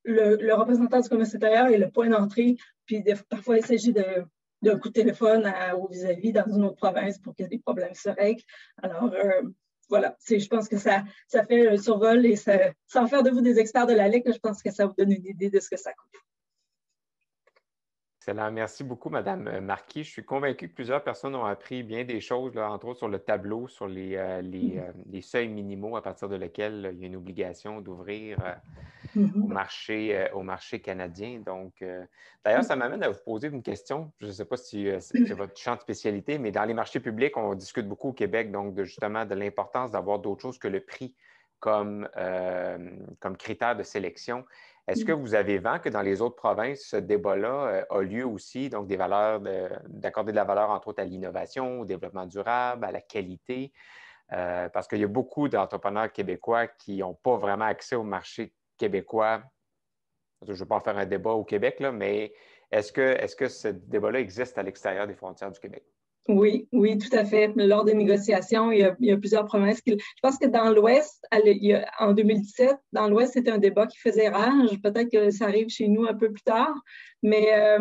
le représentant du commerce intérieur est le point d'entrée. Puis parfois, il s'agit d'un coup de téléphone au vis-à-vis dans une autre province pour que des problèmes se règlent. Alors, voilà, je pense que ça fait un survol et sans faire de vous des experts de la LEC, je pense que ça vous donne une idée de ce que ça coûte. Excellent. Merci beaucoup, Mme Marquis. Je suis convaincu que plusieurs personnes ont appris bien des choses, là, entre autres sur le tableau, sur les seuils minimaux à partir de lesquels il y a une obligation d'ouvrir au marché canadien. Donc, d'ailleurs, ça m'amène à vous poser une question. Je ne sais pas si c'est votre champ de spécialité, mais dans les marchés publics, on discute beaucoup au Québec, donc justement de l'importance d'avoir d'autres choses que le prix comme critère de sélection. Est-ce que vous avez vent que dans les autres provinces, ce débat-là a lieu aussi, donc d'accorder de la valeur, entre autres, à l'innovation, au développement durable, à la qualité? Parce qu'il y a beaucoup d'entrepreneurs québécois qui n'ont pas vraiment accès au marché québécois. Je ne veux pas en faire un débat au Québec, là, mais est-ce que ce débat-là existe à l'extérieur des frontières du Québec? Oui, oui, tout à fait. Lors des négociations, il y a plusieurs provinces je pense que dans l'Ouest, en 2017, dans l'Ouest, c'était un débat qui faisait rage. Peut-être que ça arrive chez nous un peu plus tard, mais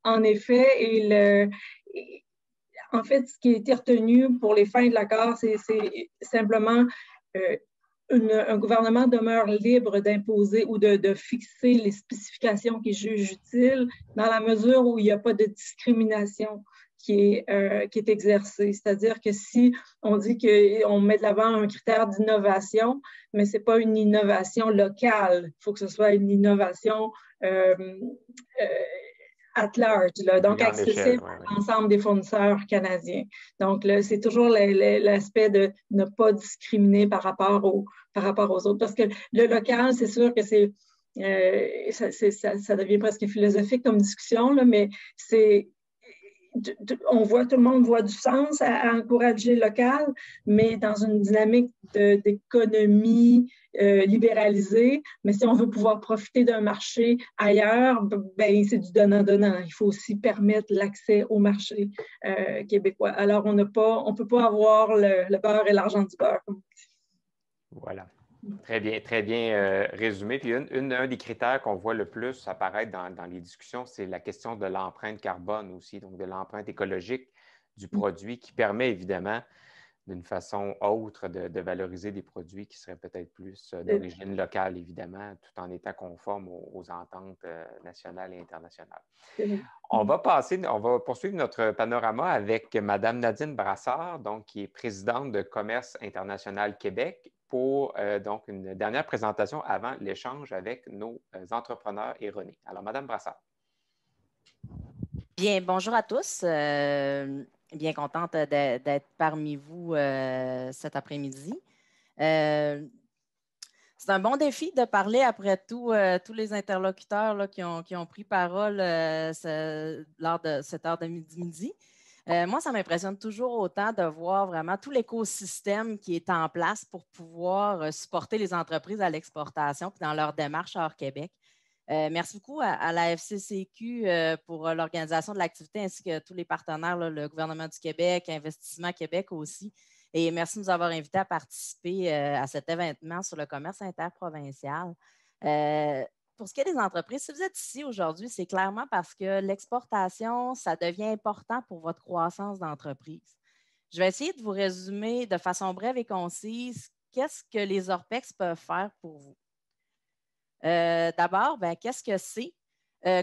en effet, en fait, ce qui a été retenu pour les fins de l'accord, c'est simplement un gouvernement demeure libre d'imposer ou de fixer les spécifications qu'il juge utiles dans la mesure où il n'y a pas de discrimination qui est exercée. C'est-à-dire que si on dit qu'on met de l'avant un critère d'innovation, mais ce n'est pas une innovation locale, il faut que ce soit une innovation at large, là, donc accessible à l'ensemble des fournisseurs canadiens. Donc, c'est toujours l'aspect de ne pas discriminer par rapport aux autres. Parce que le local, c'est sûr que ça devient presque philosophique comme discussion, là, mais tout le monde voit du sens à encourager le local, mais dans une dynamique d'économie libéralisée. Mais si on veut pouvoir profiter d'un marché ailleurs, ben, c'est du donnant-donnant. Il faut aussi permettre l'accès au marché québécois. Alors, on ne peut pas avoir le beurre et l'argent du beurre. Voilà. Très bien résumé. Puis un des critères qu'on voit le plus apparaître dans les discussions, c'est la question de l'empreinte carbone aussi, donc de l'empreinte écologique du produit qui permet évidemment d'une façon autre de valoriser des produits qui seraient peut-être plus d'origine locale, évidemment, tout en étant conformes aux ententes nationales et internationales. On va poursuivre notre panorama avec Mme Nadine Brassard, donc, qui est présidente de Commerce International Québec, pour donc une dernière présentation avant l'échange avec nos entrepreneurs et René. Alors, Mme Brassard. Bien, bonjour à tous. Bien contente d'être parmi vous cet après-midi. C'est un bon défi de parler après tout, tous les interlocuteurs là, qui ont pris parole lors de cette heure de midi. Moi, ça m'impressionne toujours autant de voir vraiment tout l'écosystème qui est en place pour pouvoir supporter les entreprises à l'exportation et dans leur démarche hors Québec. Merci beaucoup à la FCCQ pour l'organisation de l'activité ainsi que tous les partenaires, là, le gouvernement du Québec, Investissement Québec aussi. Et merci de nous avoir invités à participer à cet événement sur le commerce interprovincial. Pour ce qui est des entreprises, si vous êtes ici aujourd'hui, c'est clairement parce que l'exportation, ça devient important pour votre croissance d'entreprise. Je vais essayer de vous résumer de façon brève et concise qu'est-ce que les ORPEX peuvent faire pour vous. D'abord, qu'est-ce que c'est?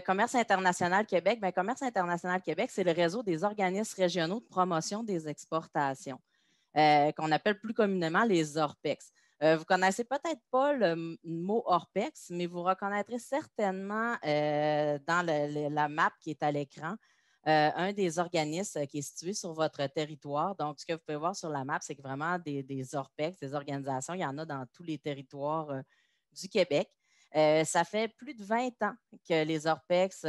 Commerce international Québec. Commerce international Québec, c'est le réseau des organismes régionaux de promotion des exportations, qu'on appelle plus communément les ORPEX. Vous ne connaissez peut-être pas le mot ORPEX, mais vous reconnaîtrez certainement dans la map qui est à l'écran un des organismes qui est situé sur votre territoire. Donc, ce que vous pouvez voir sur la map, c'est que vraiment des ORPEX, des organisations, il y en a dans tous les territoires du Québec. Ça fait plus de 20 ans que les ORPEX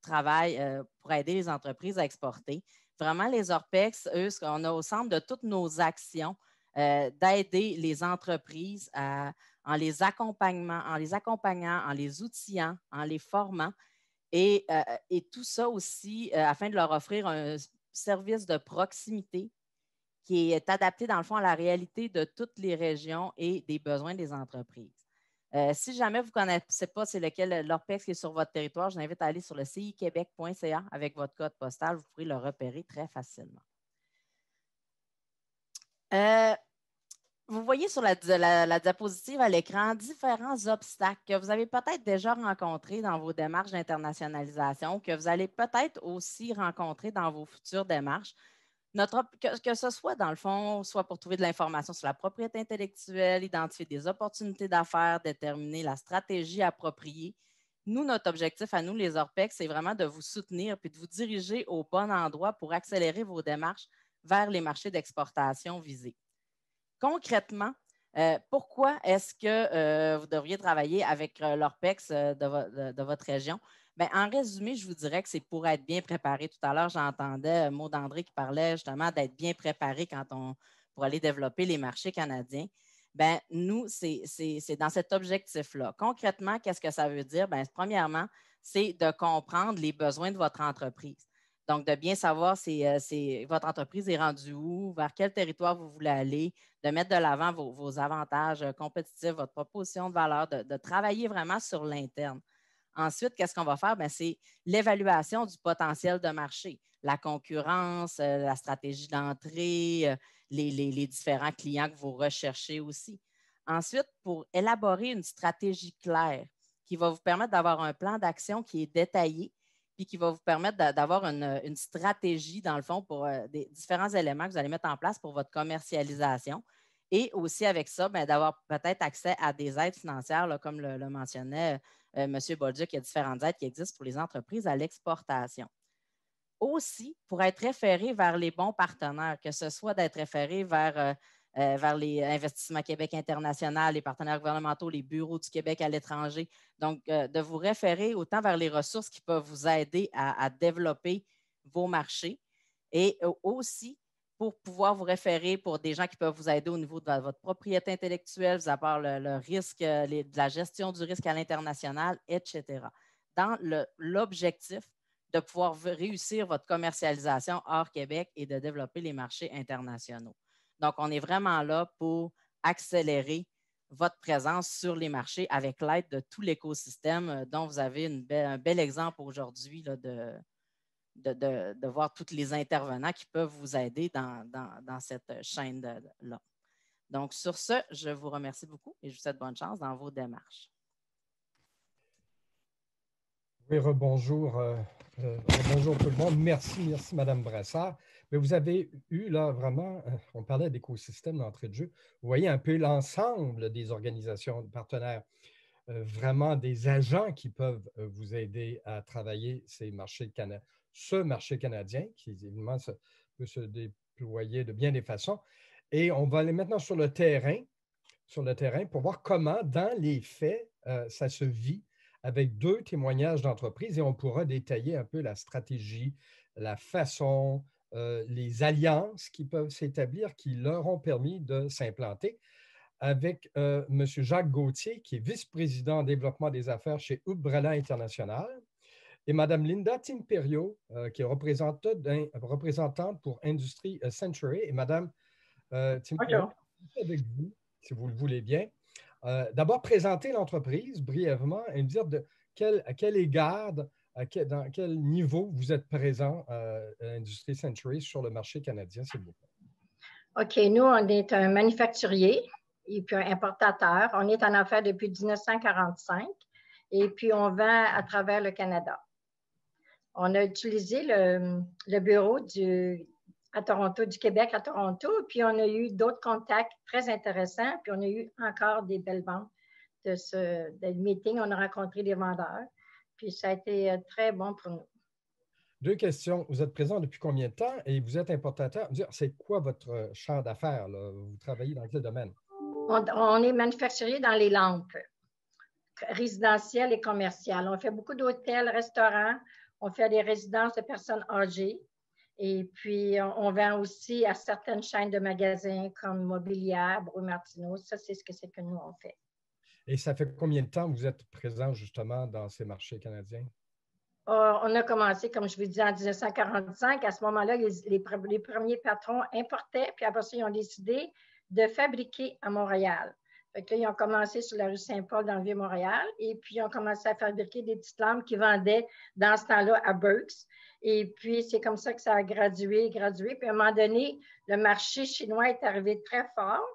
travaillent pour aider les entreprises à exporter. Vraiment, les ORPEX, eux, on a au centre de toutes nos actions d'aider les entreprises en les accompagnant, en les outillant, en les formant et tout ça aussi afin de leur offrir un service de proximité qui est adapté dans le fond à la réalité de toutes les régions et des besoins des entreprises. Si jamais vous ne connaissez pas c'est lequel l'ORPEX qui est sur votre territoire, je vous invite à aller sur le ciquebec.ca avec votre code postal. Vous pourrez le repérer très facilement. Vous voyez sur la diapositive à l'écran différents obstacles que vous avez peut-être déjà rencontrés dans vos démarches d'internationalisation, que vous allez peut-être aussi rencontrer dans vos futures démarches, Que ce soit, dans le fond, soit pour trouver de l'information sur la propriété intellectuelle, identifier des opportunités d'affaires, déterminer la stratégie appropriée. Nous, notre objectif à nous, les ORPEC, c'est vraiment de vous soutenir puis de vous diriger au bon endroit pour accélérer vos démarches vers les marchés d'exportation visés. Concrètement, pourquoi est-ce que vous devriez travailler avec l'ORPEX de votre région? Bien, en résumé, je vous dirais que c'est pour être bien préparé. Tout à l'heure, j'entendais Maud André qui parlait justement d'être bien préparé pour aller développer les marchés canadiens. Bien, nous, c'est dans cet objectif-là. Concrètement, qu'est-ce que ça veut dire? Bien, premièrement, c'est de comprendre les besoins de votre entreprise. Donc, de bien savoir si votre entreprise est rendue où, vers quel territoire vous voulez aller, de mettre de l'avant vos avantages compétitifs, votre proposition de valeur, de travailler vraiment sur l'interne. Ensuite, qu'est-ce qu'on va faire? Bien, c'est l'évaluation du potentiel de marché, la concurrence, la stratégie d'entrée, les différents clients que vous recherchez aussi. Ensuite, pour élaborer une stratégie claire qui va vous permettre d'avoir un plan d'action qui est détaillé puis qui va vous permettre d'avoir une stratégie, dans le fond, pour des différents éléments que vous allez mettre en place pour votre commercialisation. Et aussi avec ça, bien, d'avoir peut-être accès à des aides financières, là, comme le mentionnait M. Bolduc, il y a différentes aides qui existent pour les entreprises à l'exportation. Aussi, pour être référé vers les bons partenaires, que ce soit d'être référé vers les Investissements Québec international, les partenaires gouvernementaux, les bureaux du Québec à l'étranger. Donc, de vous référer autant vers les ressources qui peuvent vous aider à développer vos marchés et aussi pour pouvoir vous référer pour des gens qui peuvent vous aider au niveau de votre propriété intellectuelle, vous avez le risque, de la gestion du risque à l'international, etc. Dans l'objectif de pouvoir réussir votre commercialisation hors Québec et de développer les marchés internationaux. Donc, on est vraiment là pour accélérer votre présence sur les marchés avec l'aide de tout l'écosystème dont vous avez un bel exemple aujourd'hui de voir tous les intervenants qui peuvent vous aider dans cette chaîne-là. Donc, sur ce, je vous remercie beaucoup et je vous souhaite bonne chance dans vos démarches. Oui, rebonjour. Bonjour tout le monde. Merci, Mme Brassard. Mais vous avez eu là vraiment, on parlait d'écosystème d'entrée de jeu. Vous voyez un peu l'ensemble des organisations partenaires, vraiment des agents qui peuvent vous aider à travailler ce marché canadien qui évidemment peut se déployer de bien des façons. Et on va aller maintenant sur le terrain pour voir comment, dans les faits, ça se vit avec 2 témoignages d'entreprises et on pourra détailler un peu la stratégie, la façon, les alliances qui peuvent s'établir, qui leur ont permis de s'implanter avec M. Jacques Gauthier, qui est vice-président en développement des affaires chez Umbrella International, et Mme Linda Timperio, qui est représentante pour Industry Century, et Mme Timperio, avec vous, si vous le voulez bien. D'abord, présenter l'entreprise brièvement et me dire à quel égard, dans quel niveau vous êtes présent à Industry Century sur le marché canadien, s'il vous plaît. OK. Nous, on est un manufacturier et puis un importateur. On est en affaires depuis 1945 et puis on vend à travers le Canada. On a utilisé le bureau à Toronto, du Québec à Toronto, puis on a eu d'autres contacts très intéressants, puis on a eu encore des belles ventes de ce meeting. On a rencontré des vendeurs, puis ça a été très bon pour nous. 2 questions. Vous êtes présent depuis combien de temps et vous êtes importateur? C'est quoi votre champ d'affaires? Vous travaillez dans quel domaine? On est manufacturier dans les lampes résidentielles et commerciales. On fait beaucoup d'hôtels, restaurants. On fait des résidences de personnes âgées. Et puis, on vend aussi à certaines chaînes de magasins comme Mobilière, Brouille-Martineau. Ça, c'est ce que nous, on fait. Et ça fait combien de temps que vous êtes présent justement dans ces marchés canadiens? On a commencé, comme je vous dis, en 1945. À ce moment-là, les premiers patrons importaient, puis après ça, ils ont décidé de fabriquer à Montréal. Fait que là, ils ont commencé sur la rue Saint-Paul dans le Vieux-Montréal, et puis ils ont commencé à fabriquer des petites lampes qu'ils vendaient dans ce temps-là à Burks. Et puis, c'est comme ça que ça a gradué. Puis, à un moment donné, le marché chinois est arrivé très fort.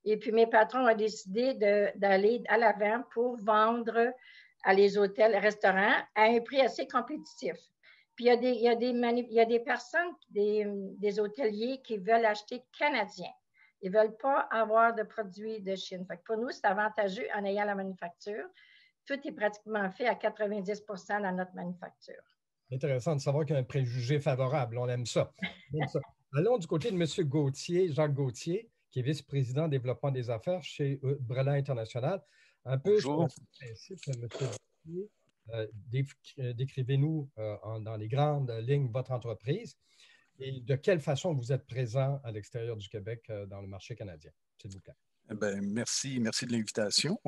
Et puis, mes patrons ont décidé d'aller à l'avant pour vendre à les hôtels, restaurants à un prix assez compétitif. Puis il y a des personnes, des hôteliers qui veulent acheter canadien. Ils ne veulent pas avoir de produits de Chine. Fait que pour nous, c'est avantageux en ayant la manufacture. Tout est pratiquement fait à 90 dans notre manufacture. Intéressant de savoir qu'il y a un préjugé favorable. On aime ça. Allons du côté de M. Gauthier, Jacques Gauthier, qui est vice-président développement des affaires chez Brella International. Un peu sur le principe, M. Gauthier, décrivez-nous dans les grandes lignes votre entreprise et de quelle façon vous êtes présent à l'extérieur du Québec dans le marché canadien, s'il vous plaît. Merci de l'invitation.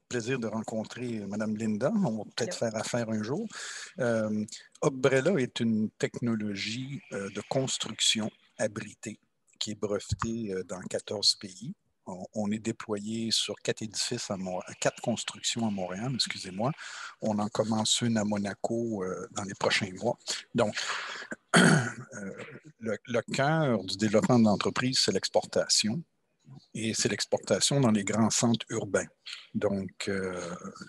Plaisir de rencontrer Mme Linda. On va peut-être faire affaire un jour. Brella est une technologie de construction abritée qui est brevetée dans 14 pays. On est déployé sur 4 édifices 4 constructions à Montréal, excusez-moi. On en commence une à Monaco dans les prochains mois. Donc, le cœur du développement de l'entreprise, c'est l'exportation. Et c'est l'exportation dans les grands centres urbains. Donc,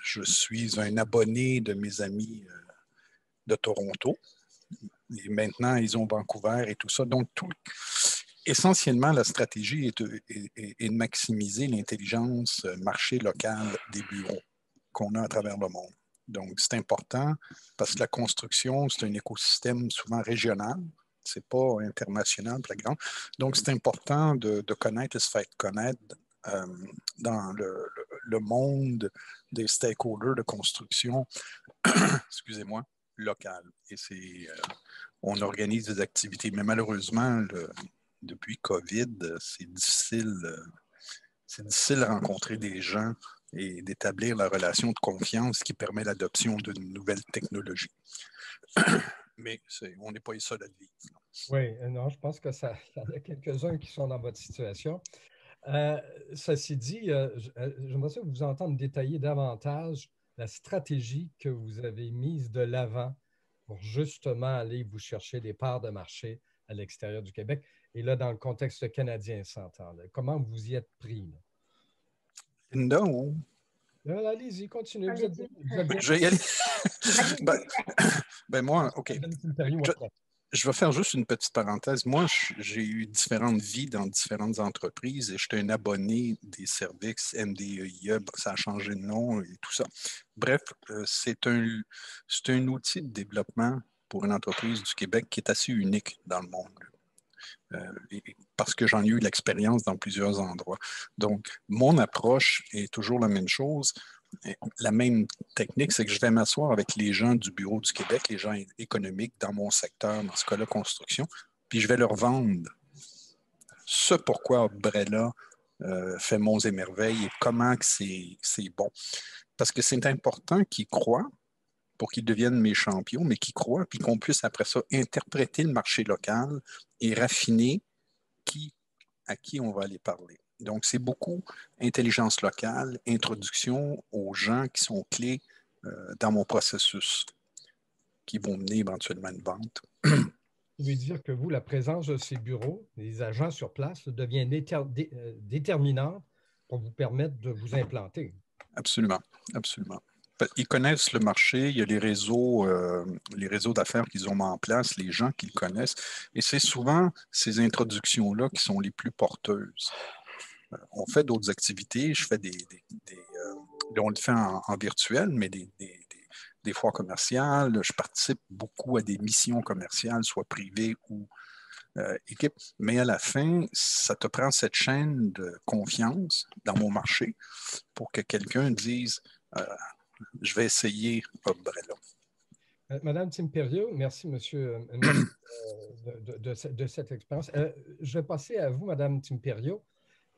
je suis un abonné de mes amis de Toronto. Et maintenant, ils ont Vancouver et tout ça. Donc, essentiellement, la stratégie est de maximiser l'intelligence marché local des bureaux qu'on a à travers le monde. Donc, c'est important parce que la construction, c'est un écosystème souvent régional. Ce n'est pas international, très grand. Donc, c'est important de connaître et se faire connaître dans le monde des stakeholders de construction, excusez-moi, local. Et on organise des activités. Mais malheureusement, depuis COVID, c'est difficile de rencontrer des gens et d'établir la relation de confiance qui permet l'adoption d'une nouvelle technologie. Mais on n'est pas les seuls à le vivre. Oui, non, je pense que ça y en a quelques-uns qui sont dans votre situation. Ceci dit, j'aimerais ça vous entendre détailler davantage la stratégie que vous avez mise de l'avant pour justement aller vous chercher des parts de marché à l'extérieur du Québec. Et là, dans le contexte canadien, s'entend. Comment vous y êtes pris? Non. Allez-y, continuez. Je vais y aller. Moi, OK. Je vais faire juste une petite parenthèse. Moi, j'ai eu différentes vies dans différentes entreprises et j'étais un abonné des services MDEIE. Ça a changé de nom et tout ça. Bref, c'est un outil de développement pour une entreprise du Québec qui est assez unique dans le monde. Parce que j'en ai eu l'expérience dans plusieurs endroits. Donc, mon approche est toujours la même chose. La même technique, c'est que je vais m'asseoir avec les gens du Bureau du Québec, les gens économiques dans mon secteur, dans ce cas-là, construction, puis je vais leur vendre ce pourquoi Brella fait monts et merveilles et comment c'est bon. Parce que c'est important qu'ils croient pour qu'ils deviennent mes champions, mais qu'ils croient, puis qu'on puisse après ça interpréter le marché local et raffiner à qui on va aller parler. Donc, c'est beaucoup intelligence locale, introduction aux gens qui sont clés dans mon processus, qui vont mener éventuellement une vente. Ça veut dire que vous, la présence de ces bureaux, des agents sur place, devient déterminante pour vous permettre de vous implanter. Absolument, absolument. Ils connaissent le marché, il y a les réseaux d'affaires qu'ils ont mis en place, les gens qu'ils connaissent, et c'est souvent ces introductions-là qui sont les plus porteuses. On fait d'autres activités, on le fait en virtuel, mais des foires commerciales. Je participe beaucoup à des missions commerciales, soit privées ou équipes. Mais à la fin, ça te prend cette chaîne de confiance dans mon marché pour que quelqu'un dise je vais essayer Brella. Madame Timperio, merci, monsieur, de cette expérience. Je vais passer à vous, Madame Timperio.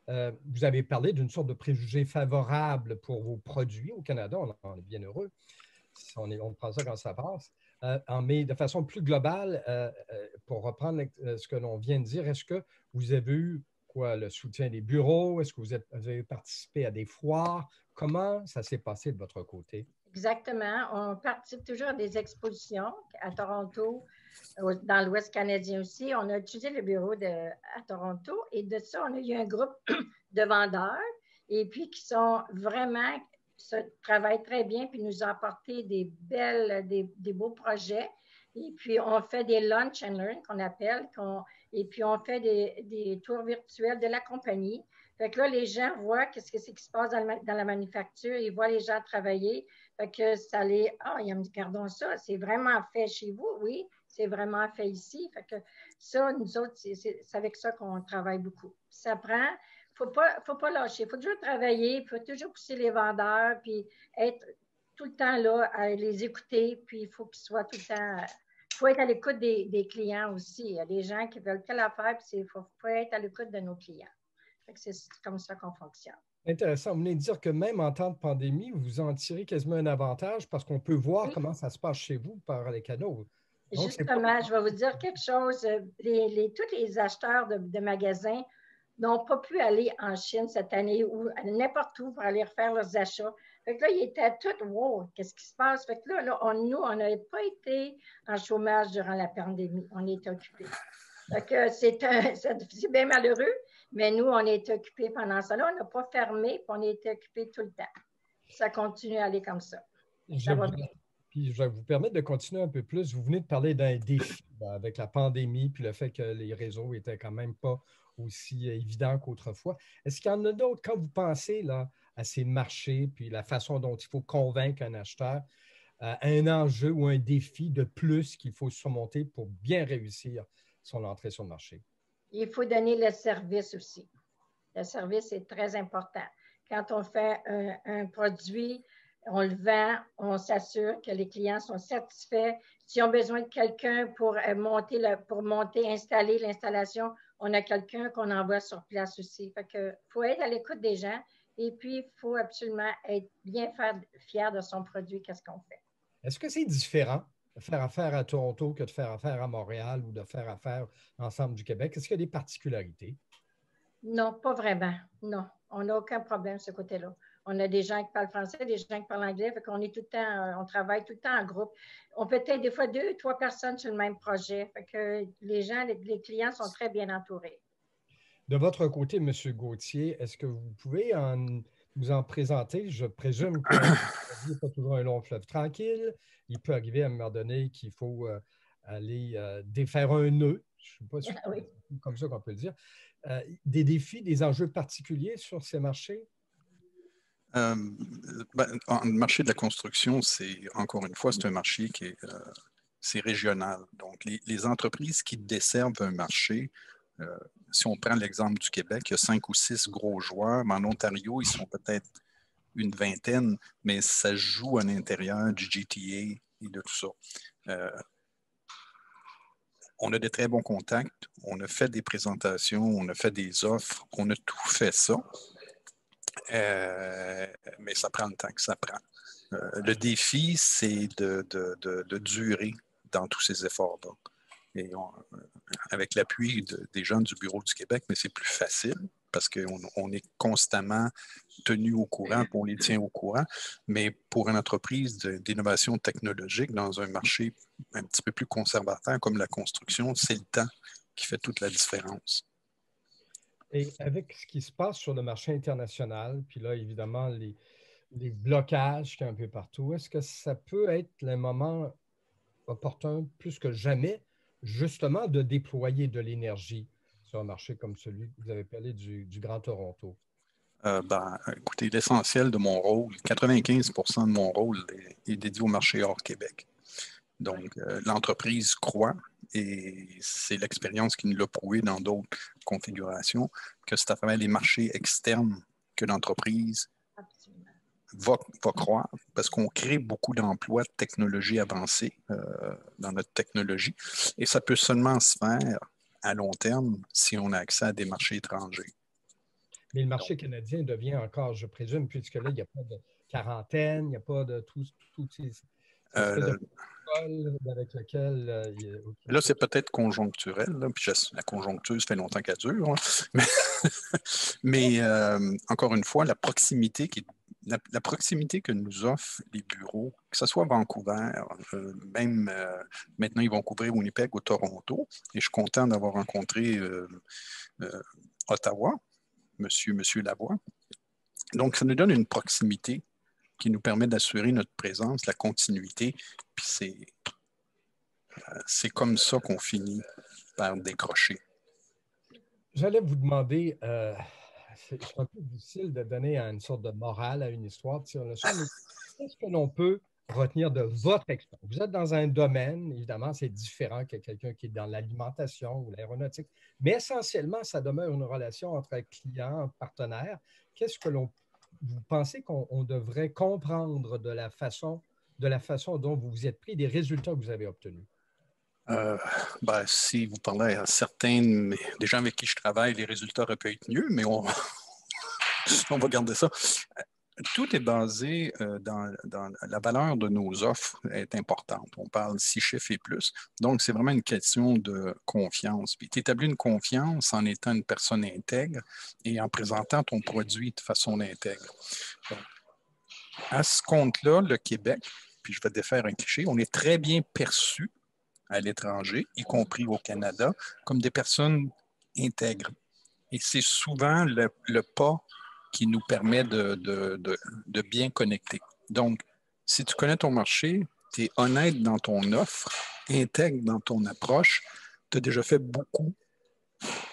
Vous avez parlé d'une sorte de préjugé favorable pour vos produits au Canada. On est bien heureux. On prend ça quand ça passe. Mais de façon plus globale, pour reprendre ce que l'on vient de dire, est-ce que vous avez eu le soutien des bureaux? Est-ce que vous avez participé à des foires? Comment ça s'est passé de votre côté? Exactement. On participe toujours à des expositions à Toronto, dans l'Ouest canadien aussi. On a utilisé le bureau à Toronto et de ça, on a eu un groupe de vendeurs et puis qui travaillent très bien puis nous ont apporté des beaux projets. Et puis, on fait des lunch and learn qu'on appelle. Et puis, on fait des tours virtuels de la compagnie. Fait que là, les gens voient qu'est-ce que c'est qui se passe dans la manufacture. Ils voient les gens travailler. Fait que ça les... Ah, ils me disent, regardons ça, c'est vraiment fait chez vous? Oui, c'est vraiment fait ici. Fait que ça, nous autres, c'est avec ça qu'on travaille beaucoup. Ça prend... Faut pas lâcher. Il faut toujours travailler. Il faut toujours pousser les vendeurs, puis être tout le temps là à les écouter. Puis il faut qu'ils soient tout le temps... Il faut être à l'écoute des clients aussi. Il y a des gens qui veulent telle affaire, puis il faut être à l'écoute de nos clients. C'est comme ça qu'on fonctionne. Intéressant. Vous venez de dire que même en temps de pandémie, vous en tirez quasiment un avantage parce qu'on peut voir comment ça se passe chez vous par les canaux. Donc, justement, je vais vous dire quelque chose. Tous les acheteurs de magasins n'ont pas pu aller en Chine cette année ou n'importe où pour aller refaire leurs achats. Fait que là, ils étaient tous, wow, qu'est-ce qui se passe? Fait que là nous, on n'avait pas été en chômage durant la pandémie. On est occupés. Fait que c'est bien malheureux, mais nous, on est occupés pendant ça. Là, on n'a pas fermé, puis on est occupés tout le temps. Ça continue à aller comme ça. Puis je vais vous permettre de continuer un peu plus. Vous venez de parler d'un défi avec la pandémie, puis le fait que les réseaux n'étaient quand même pas aussi évidents qu'autrefois. Est-ce qu'il y en a d'autres, quand vous pensez là, à ces marchés, puis la façon dont il faut convaincre un acheteur, un enjeu ou un défi de plus qu'il faut surmonter pour bien réussir son entrée sur le marché? Il faut donner le service aussi. Le service est très important. Quand on fait un produit, on le vend, on s'assure que les clients sont satisfaits. S'ils ont besoin de quelqu'un pour installer l'installation, on a quelqu'un qu'on envoie sur place aussi. Fait que faut être à l'écoute des gens et puis il faut absolument être bien fier de son produit, qu'est-ce qu'on fait. Est-ce que c'est différent de faire affaire à Toronto que de faire affaire à Montréal ou de faire affaire dans l'ensemble du Québec? Est-ce qu'il y a des particularités? Non, pas vraiment. Non, on n'a aucun problème de ce côté-là. On a des gens qui parlent français, des gens qui parlent anglais, fait qu'on est tout le temps, on travaille tout le temps en groupe. On peut être des fois 2 ou 3 personnes sur le même projet. Fait que les clients sont très bien entourés. De votre côté, M. Gauthier, est-ce que vous pouvez vous en présenter? Je présume que n'est pas toujours un long fleuve tranquille. Il peut arriver à un moment donné qu'il faut aller défaire un nœud. Je ne sais pas si c'est comme ça qu'on peut le dire. Des défis, des enjeux particuliers sur ces marchés? Le marché de la construction, encore une fois, c'est un marché qui est c'est régional. Donc, les entreprises qui desservent un marché, si on prend l'exemple du Québec, il y a 5 ou 6 gros joueurs, mais en Ontario, ils sont peut-être une vingtaine, mais ça joue à l'intérieur du GTA et de tout ça. On a de très bons contacts, on a fait des présentations, on a fait des offres, on a tout fait ça. Mais ça prend le temps que ça prend. Le défi, c'est de durer dans tous ces efforts-là. Et avec l'appui des gens du Bureau du Québec, mais c'est plus facile parce qu'on est constamment tenu au courant, puis on les tient au courant. Mais pour une entreprise d'innovation technologique dans un marché un petit peu plus conservateur comme la construction, c'est le temps qui fait toute la différence. Et avec ce qui se passe sur le marché international, puis là, évidemment, les blocages qu'il y a un peu partout, est-ce que ça peut être le moment opportun, plus que jamais, justement, de déployer de l'énergie sur un marché comme celui que vous avez parlé du Grand Toronto? Écoutez, l'essentiel de mon rôle, 95% de mon rôle est dédié au marché hors Québec. Donc, l'entreprise croit, et c'est l'expérience qui nous l'a prouvé dans d'autres configurations, que c'est à travers les marchés externes que l'entreprise va croire, parce qu'on crée beaucoup d'emplois de technologie avancée dans notre technologie, et ça peut seulement se faire à long terme si on a accès à des marchés étrangers. Mais le marché canadien devient encore, je présume, puisque là, il n'y a pas de quarantaine, il n'y a pas de tout ces avec lequel là, c'est peut-être conjoncturel, là, puis la conjoncture, ça fait longtemps qu'elle dure. Hein, mais encore une fois, la proximité que nous offrent les bureaux, que ce soit Vancouver, même maintenant ils vont couvrir Winnipeg ou Toronto, et je suis content d'avoir rencontré Ottawa, Monsieur Lavoie. Donc, ça nous donne une proximité qui nous permet d'assurer notre présence, la continuité, puis c'est comme ça qu'on finit par décrocher. J'allais vous demander, c'est un peu difficile de donner une sorte de morale à une histoire, de tirer une leçon, mais qu'est-ce que l'on peut retenir de votre expérience? Vous êtes dans un domaine, évidemment, c'est différent que quelqu'un qui est dans l'alimentation ou l'aéronautique, mais essentiellement, ça demeure une relation entre client, partenaire. Qu'est-ce que vous pensez qu'on devrait comprendre de la façon dont vous vous êtes pris, des résultats que vous avez obtenus? Si vous parlez à certains des gens avec qui je travaille, les résultats auraient pu être mieux, mais on va garder ça. Tout est basé dans la valeur de nos offres est importante. On parle 6 chiffres et plus. Donc, c'est vraiment une question de confiance. Puis, tu établis une confiance en étant une personne intègre et en présentant ton produit de façon intègre. Donc, à ce compte-là, le Québec, puis je vais défaire un cliché, on est très bien perçu à l'étranger, y compris au Canada, comme des personnes intègres. Et c'est souvent le pas qui nous permet de bien connecter. Donc, si tu connais ton marché, tu es honnête dans ton offre, intègre dans ton approche, tu as déjà fait beaucoup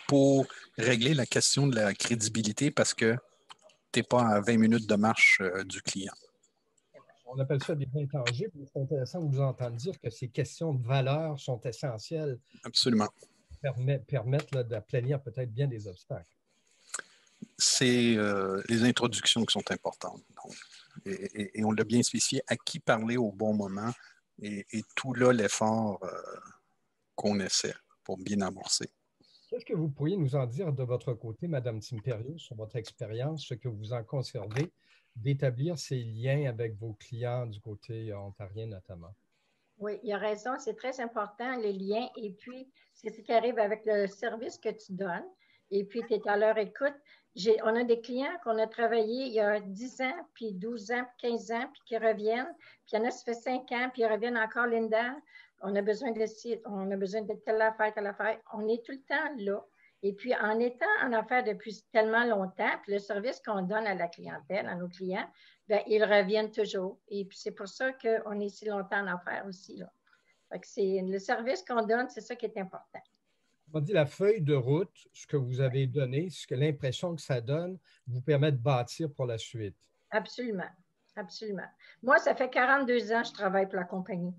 pour régler la question de la crédibilité parce que tu n'es pas à 20 minutes de marche du client. On appelle ça des intangibles, mais c'est intéressant de vous entendre dire que ces questions de valeur sont essentielles. Absolument. Permettent d'aplanir peut-être bien des obstacles. C'est les introductions qui sont importantes. Donc, et on l'a bien spécifié, à qui parler au bon moment et tout là l'effort qu'on essaie pour bien amorcer. Qu'est-ce que vous pourriez nous en dire de votre côté, Mme Timperius, sur votre expérience, ce que vous en conservez, d'établir ces liens avec vos clients du côté ontarien notamment? Oui, il a raison, c'est très important, les liens. Et puis, c'est ce qui arrive avec le service que tu donnes. Et puis, tu es à leur écoute. On a des clients qu'on a travaillé il y a 10 ans, puis 12 ans, puis 15 ans, puis qui reviennent. Puis il y en a, ça fait 5 ans, puis ils reviennent encore, Linda. On a besoin de telle affaire, telle affaire. On est tout le temps là. Et puis, en étant en affaires depuis tellement longtemps, puis le service qu'on donne à la clientèle, à nos clients, bien, ils reviennent toujours. Et puis, c'est pour ça qu'on est si longtemps en affaires aussi, là. Fait que c'est le service qu'on donne, c'est ça qui est important. On dit la feuille de route, ce que vous avez donné, l'impression que ça donne, vous permet de bâtir pour la suite. Absolument. Absolument. Moi, ça fait 42 ans que je travaille pour la compagnie.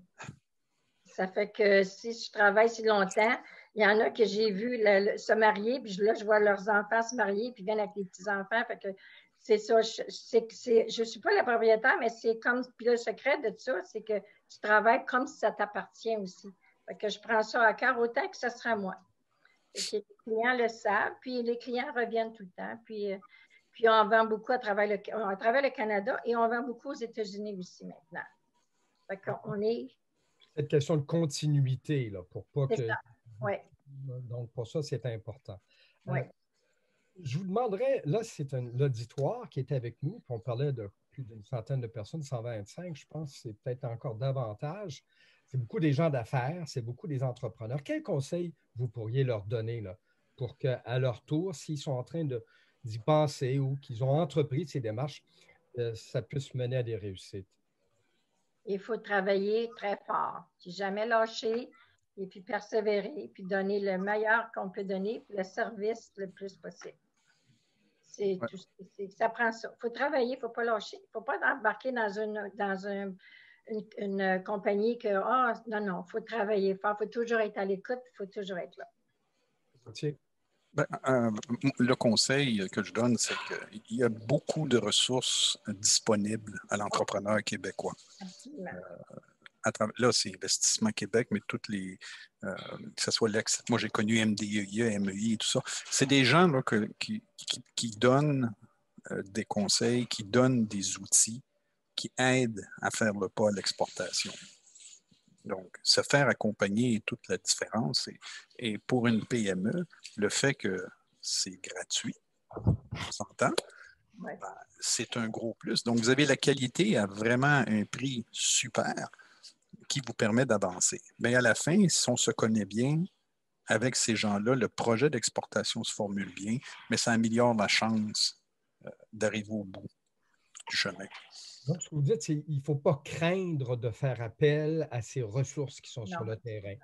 Ça fait que si je travaille si longtemps, il y en a que j'ai vu se marier, puis là, je vois leurs enfants se marier, puis viennent avec les petits-enfants. Fait que c'est ça. Je ne suis pas la propriétaire, mais c'est comme. Puis le secret de ça, c'est que tu travailles comme si ça t'appartient aussi. Fait que je prends ça à cœur autant que ça sera moi. Et les clients le savent, puis les clients reviennent tout le temps. Puis on vend beaucoup à travers le Canada et on vend beaucoup aux États-Unis aussi maintenant. Fait qu'on est. Cette question de continuité, là, pour pas que. Ça. Oui. Donc, pour ça, c'est important. Oui. Je vous demanderais, là, c'est l'auditoire qui est avec nous, puis on parlait de plus d'une centaine de personnes, 125, je pense, c'est peut-être encore davantage. C'est beaucoup des gens d'affaires, c'est beaucoup des entrepreneurs. Quels conseils vous pourriez leur donner là, pour qu'à leur tour, s'ils sont en train d'y penser ou qu'ils ont entrepris ces démarches, ça puisse mener à des réussites? Il faut travailler très fort, puis jamais lâcher, et puis persévérer, puis donner le meilleur qu'on peut donner, puis le service le plus possible. Ça prend ça. Il faut travailler, il ne faut pas lâcher. Il ne faut pas embarquer dans une compagnie que, non, il faut travailler fort, il faut toujours être à l'écoute, il faut toujours être là. Le conseil que je donne, c'est qu'il y a beaucoup de ressources disponibles à l'entrepreneur québécois. Là, c'est Investissement Québec, mais toutes les, que ce soit moi j'ai connu MDEIA, MEI et tout ça, c'est des gens là, qui donnent des conseils, qui donnent des outils, qui aident à faire le pas à l'exportation. Donc, se faire accompagner est toute la différence. Et pour une PME, le fait que c'est gratuit, on s'entend, c'est un gros plus. Donc, vous avez la qualité à vraiment un prix super qui vous permet d'avancer. Mais à la fin, si on se connaît bien avec ces gens-là, le projet d'exportation se formule bien, mais ça améliore la chance d'arriver au bout. du chemin. Donc, ce que vous dites, c'est qu'il ne faut pas craindre de faire appel à ces ressources qui sont sur le terrain.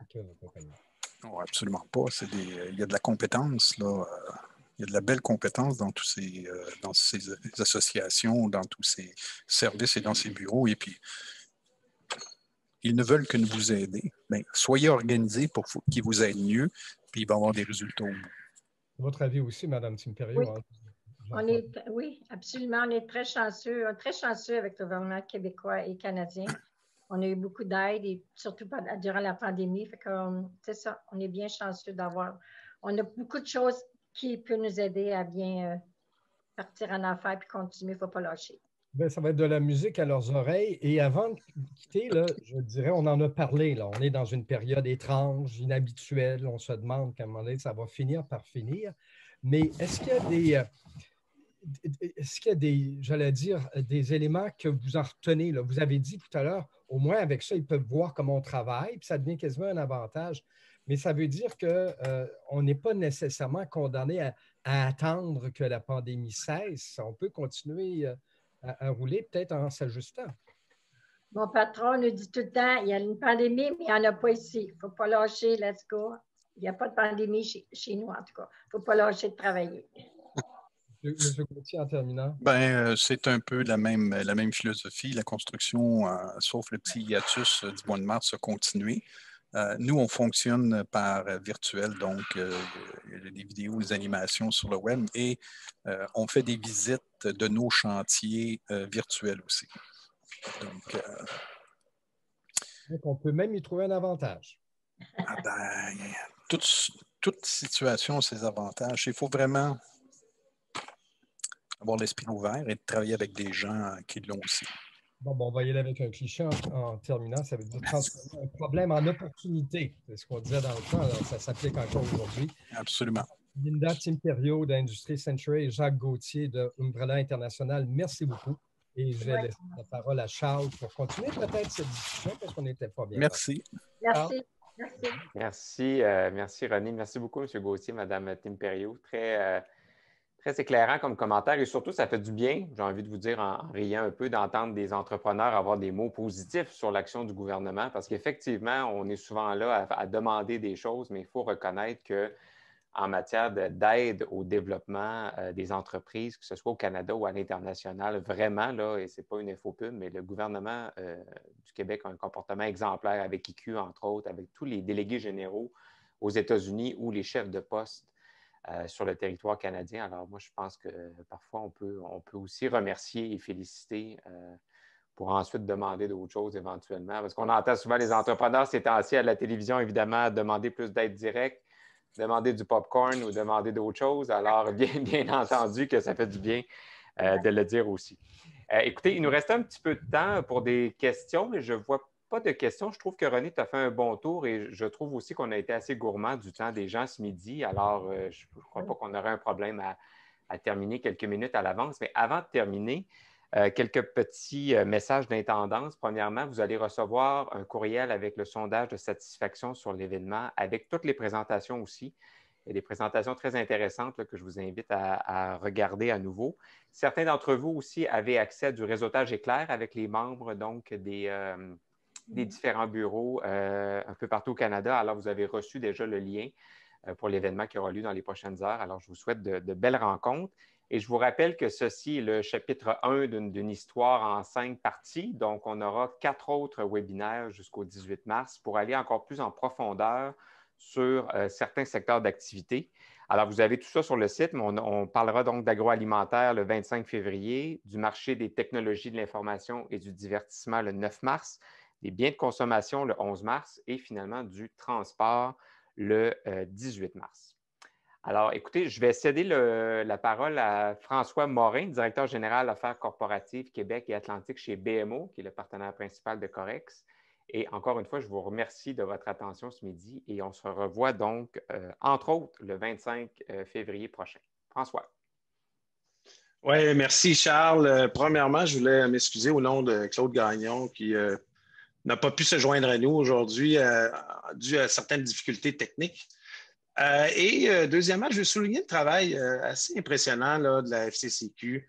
Non, absolument pas. Il y a de la compétence, là. Il y a de la belle compétence dans ces associations, dans tous ces services et dans ces bureaux. Et puis, ils ne veulent que nous vous aider. Bien, soyez organisés pour qu'ils vous aident mieux, puis il va y avoir des résultats au bout. Votre avis aussi, Mme Timperio? Oui. Hein? Oui, absolument. On est très chanceux avec le gouvernement québécois et canadien. On a eu beaucoup d'aide, et surtout durant la pandémie. C'est ça, on est bien chanceux d'avoir. On a beaucoup de choses qui peuvent nous aider à bien partir en affaires et continuer. Il ne faut pas lâcher. Bien, ça va être de la musique à leurs oreilles. Et avant de quitter, là, je dirais, on en a parlé. Là. On est dans une période étrange, inhabituelle. On se demande qu'à un moment donné, ça va finir par finir. Mais est-ce qu'il y a j'allais dire, des éléments que vous en retenez? Là? Vous avez dit tout à l'heure, au moins avec ça, ils peuvent voir comment on travaille, puis ça devient quasiment un avantage. Mais ça veut dire qu'on n'est pas nécessairement condamné à attendre que la pandémie cesse. On peut continuer à rouler peut-être en s'ajustant. Mon patron nous dit tout le temps, il y a une pandémie, mais il n'y en a pas ici. Il ne faut pas lâcher, let's go. Il n'y a pas de pandémie chez nous, en tout cas. Il ne faut pas lâcher de travailler. M. Gauthier, en terminant. C'est un peu la même philosophie. La construction, sauf le petit hiatus du mois de mars, a continué. Nous, on fonctionne par virtuel, donc il y a des vidéos, des animations sur le web et on fait des visites de nos chantiers virtuels aussi. Donc, on peut même y trouver un avantage. Toute situation a ses avantages. Il faut vraiment avoir l'esprit ouvert et de travailler avec des gens qui l'ont aussi. Bon, on va y aller avec un cliché en terminant. Ça veut dire transformer un problème en opportunité. C'est ce qu'on disait dans le temps. Alors, ça s'applique encore aujourd'hui. Absolument. Linda Timperio d'Industrie Century et Jacques Gauthier de Umbrella International, merci beaucoup. Et je vais laisser la parole à Charles pour continuer peut-être cette discussion parce qu'on n'était pas bien. Merci. Merci. Merci, René. Merci beaucoup, M. Gauthier, Mme Timperio. Très éclairant comme commentaire et surtout, ça fait du bien, j'ai envie de vous dire en riant un peu, d'entendre des entrepreneurs avoir des mots positifs sur l'action du gouvernement parce qu'effectivement, on est souvent là à demander des choses, mais il faut reconnaître qu'en matière d'aide au développement des entreprises, que ce soit au Canada ou à l'international, vraiment, là, et ce n'est pas une infopub, mais le gouvernement du Québec a un comportement exemplaire avec IQ, entre autres, avec tous les délégués généraux aux États-Unis ou les chefs de poste sur le territoire canadien. Alors, moi, je pense que parfois, on peut aussi remercier et féliciter pour ensuite demander d'autres choses éventuellement. Parce qu'on entend souvent les entrepreneurs ces temps-ci à la télévision, évidemment, demander plus d'aide directe, demander du popcorn ou demander d'autres choses. Alors, bien entendu que ça fait du bien de le dire aussi. Écoutez, il nous reste un petit peu de temps pour des questions, mais je ne vois pas de questions. Je trouve que René, tu as fait un bon tour et je trouve aussi qu'on a été assez gourmand du temps des gens ce midi. Alors, je ne crois pas qu'on aurait un problème à terminer quelques minutes à l'avance. Mais avant de terminer, quelques petits messages d'intendance. Premièrement, vous allez recevoir un courriel avec le sondage de satisfaction sur l'événement, avec toutes les présentations aussi. Il y a des présentations très intéressantes là, que je vous invite à regarder à nouveau. Certains d'entre vous aussi avaient accès à du réseautage éclair avec les membres donc, des différents bureaux un peu partout au Canada. Alors, vous avez reçu déjà le lien pour l'événement qui aura lieu dans les prochaines heures. Alors, je vous souhaite de belles rencontres. Et je vous rappelle que ceci est le chapitre 1 d'une histoire en 5 parties. Donc, on aura 4 autres webinaires jusqu'au 18 mars pour aller encore plus en profondeur sur certains secteurs d'activité. Alors, vous avez tout ça sur le site, mais on parlera donc d'agroalimentaire le 25 février, du marché des technologies de l'information et du divertissement le 9 mars, des biens de consommation le 11 mars et finalement du transport le 18 mars. Alors, écoutez, je vais céder la parole à François Morin, directeur général Affaires corporatives Québec et Atlantique chez BMO, qui est le partenaire principal de Corex. Et encore une fois, je vous remercie de votre attention ce midi et on se revoit donc, entre autres, le 25 février prochain. François. Oui, merci Charles. Premièrement, je voulais m'excuser au nom de Claude Gagnon qui n'a pas pu se joindre à nous aujourd'hui dû à certaines difficultés techniques. Et deuxièmement, je veux souligner le travail assez impressionnant là, de la FCCQ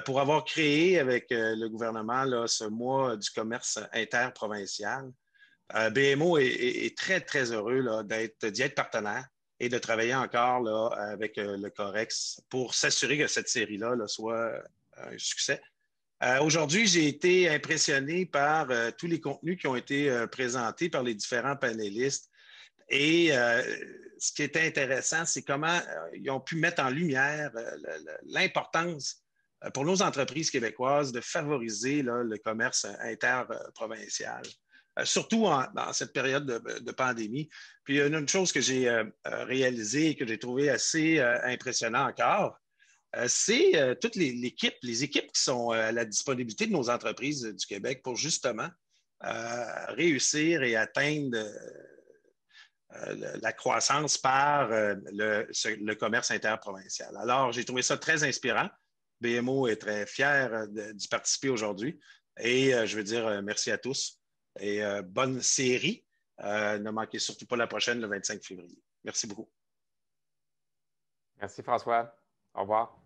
pour avoir créé avec le gouvernement là, ce mois du commerce interprovincial. BMO est très, très heureux d'y être partenaire et de travailler encore là, avec le Corex pour s'assurer que cette série-là soit un succès. Aujourd'hui, j'ai été impressionné par tous les contenus qui ont été présentés par les différents panélistes. Et ce qui était intéressant, c'est comment ils ont pu mettre en lumière l'importance pour nos entreprises québécoises de favoriser là, le commerce interprovincial. Surtout dans cette période de pandémie. Puis, une chose que j'ai réalisée et que j'ai trouvé assez impressionnant encore, c'est toutes les équipes qui sont à la disponibilité de nos entreprises du Québec pour justement réussir et atteindre la croissance par le commerce interprovincial. Alors, j'ai trouvé ça très inspirant. BMO est très fier d'y participer aujourd'hui. Et je veux dire merci à tous. Et bonne série. Ne manquez surtout pas la prochaine le 25 février. Merci beaucoup. Merci François. Au revoir.